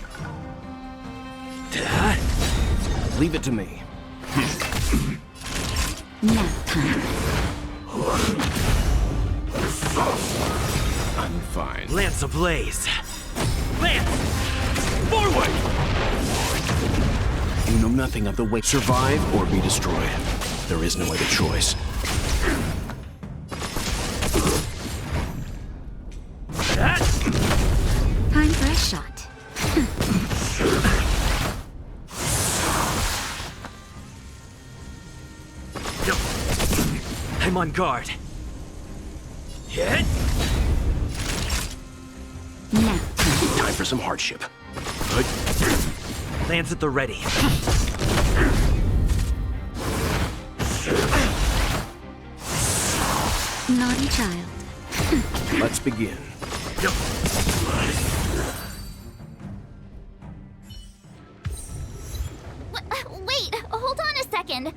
Leave it to me. Nap time. I'm fine. Lance ablaze. Lance! Forward! You know nothing of the way. Survive or be destroyed. There is no other choice. Time for a shot. I'm on guard. Hit! Nap time. Time for some hardship. Lance at the ready. Naughty child. Let's begin. Wait, hold on a second.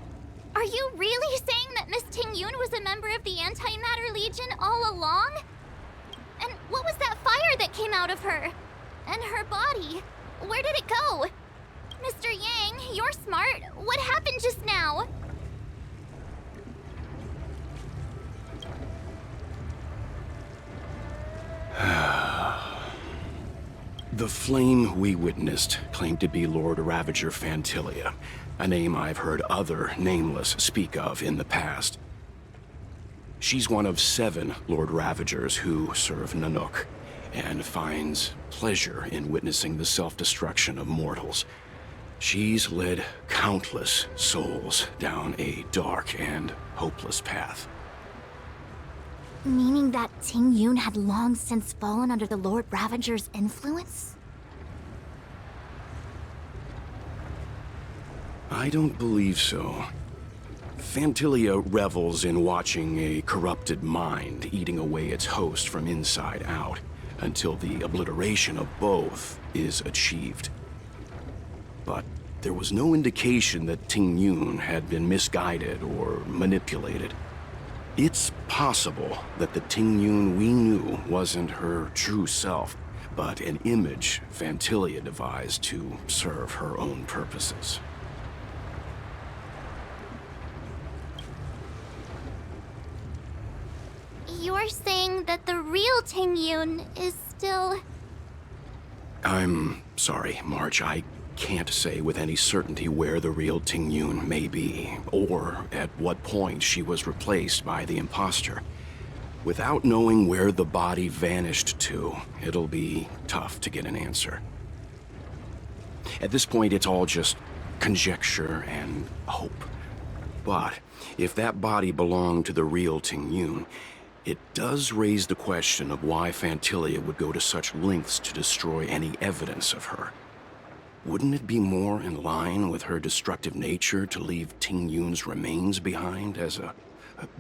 Are you really saying that Miss Ting-Yun was a member of the Antimatter Legion all along? And what was that fire that came out of her? And her body? Where did it go? Mr. Yang, you're smart. What happened just now? The flame we witnessed claimed to be Lord Ravager Fantilia, a name I've heard other nameless speak of in the past. She's one of 7 Lord Ravagers who serve Nanook, and finds pleasure in witnessing the self-destruction of mortals. She's led countless souls down a dark and hopeless path. Meaning that Ting-Yun had long since fallen under the Lord Ravager's influence? I don't believe so. Fantilia revels in watching a corrupted mind eating away its host from inside out, until the obliteration of both is achieved. But there was no indication that Ting Yun had been misguided or manipulated. It's possible that the Ting Yun we knew wasn't her true self, but an image Fantilia devised to serve her own purposes. You're saying that the real Ting Yun is still... I'm sorry, March. I can't say with any certainty where the real Ting Yun may be, or at what point she was replaced by the imposter. Without knowing where the body vanished to, it'll be tough to get an answer. At this point, it's all just conjecture and hope. But if that body belonged to the real Ting Yun, it does raise the question of why Fantilia would go to such lengths to destroy any evidence of her. Wouldn't it be more in line with her destructive nature to leave Ting Yun's remains behind as a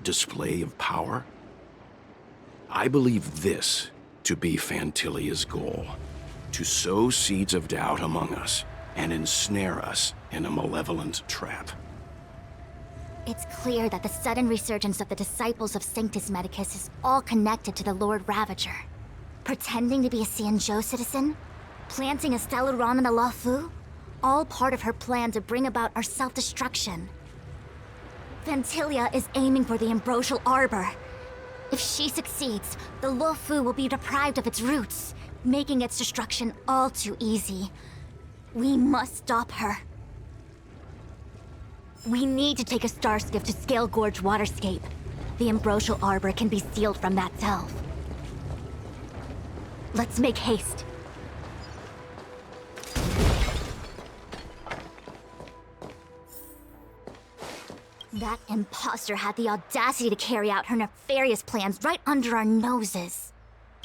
display of power? I believe this to be Fantilia's goal: to sow seeds of doubt among us and ensnare us in a malevolent trap. It's clear that the sudden resurgence of the disciples of Sanctus Medicus is all connected to the Lord Ravager. Pretending to be a Xianzhou citizen? Planting a Stellaron in the Luofu? All part of her plan to bring about our self-destruction. Fantilia is aiming for the Ambrosial Arbor. If she succeeds, the Luofu will be deprived of its roots, making its destruction all too easy. We must stop her. We need to take a star skiff to Scale Gorge Waterscape. The Ambrosial Arbor can be sealed from that delve. Let's make haste. That imposter had the audacity to carry out her nefarious plans right under our noses.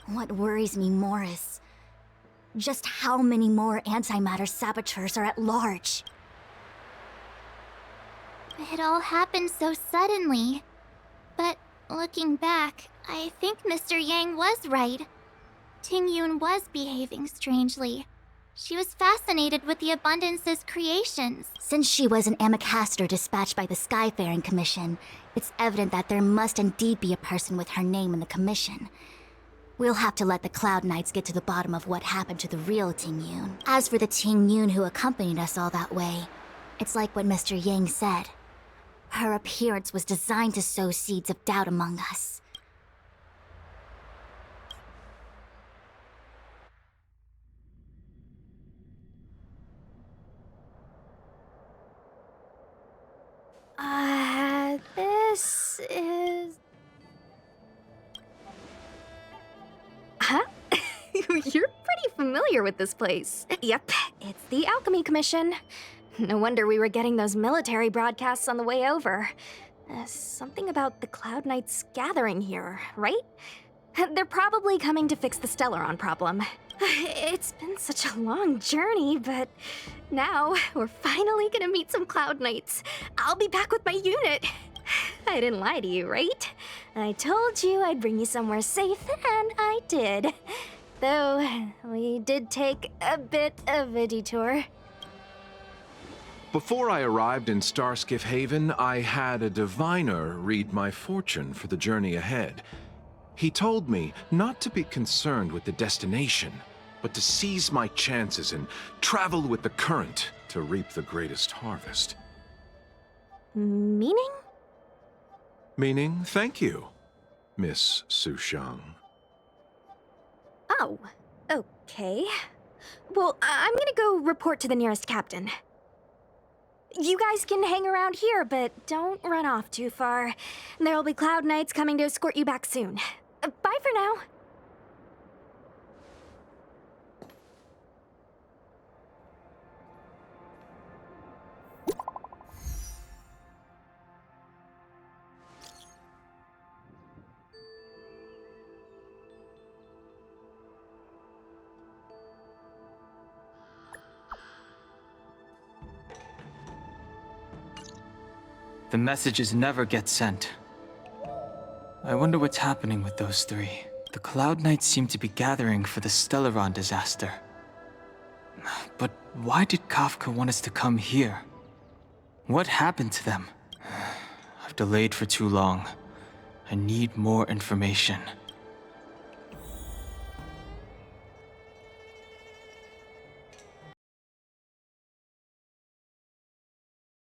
What worries me more is just how many more antimatter saboteurs are at large. It all happened so suddenly. But looking back, I think Mr. Yang was right. Ting Yun was behaving strangely. She was fascinated with the Abundance's creations. Since she was an Amicastor dispatched by the Skyfaring Commission, it's evident that there must indeed be a person with her name in the commission. We'll have to let the Cloud Knights get to the bottom of what happened to the real Ting Yun. As for the Ting Yun who accompanied us all that way, it's like what Mr. Yang said. Her appearance was designed to sow seeds of doubt among us. This is... Huh? You're pretty familiar with this place. Yep, it's the Alchemy Commission. No wonder we were getting those military broadcasts on the way over. Something about the Cloud Knights gathering here, right? They're probably coming to fix the Stellaron problem. It's been such a long journey, but now we're finally gonna meet some Cloud Knights. I'll be back with my unit. I didn't lie to you, right? I told you I'd bring you somewhere safe, and I did. Though, we did take a bit of a detour. Before I arrived in Starskiff Haven, I had a diviner read my fortune for the journey ahead. He told me not to be concerned with the destination, but to seize my chances and travel with the current to reap the greatest harvest. Meaning? Meaning, thank you, Miss Sushang. Oh, okay. Well, I'm gonna go report to the nearest captain. You guys can hang around here, but don't run off too far. There'll be Cloud Knights coming to escort you back soon. Bye for now. The messages never get sent. I wonder what's happening with those three. The Cloud Knights seem to be gathering for the Stellaron disaster. But why did Kafka want us to come here? What happened to them? I've delayed for too long. I need more information.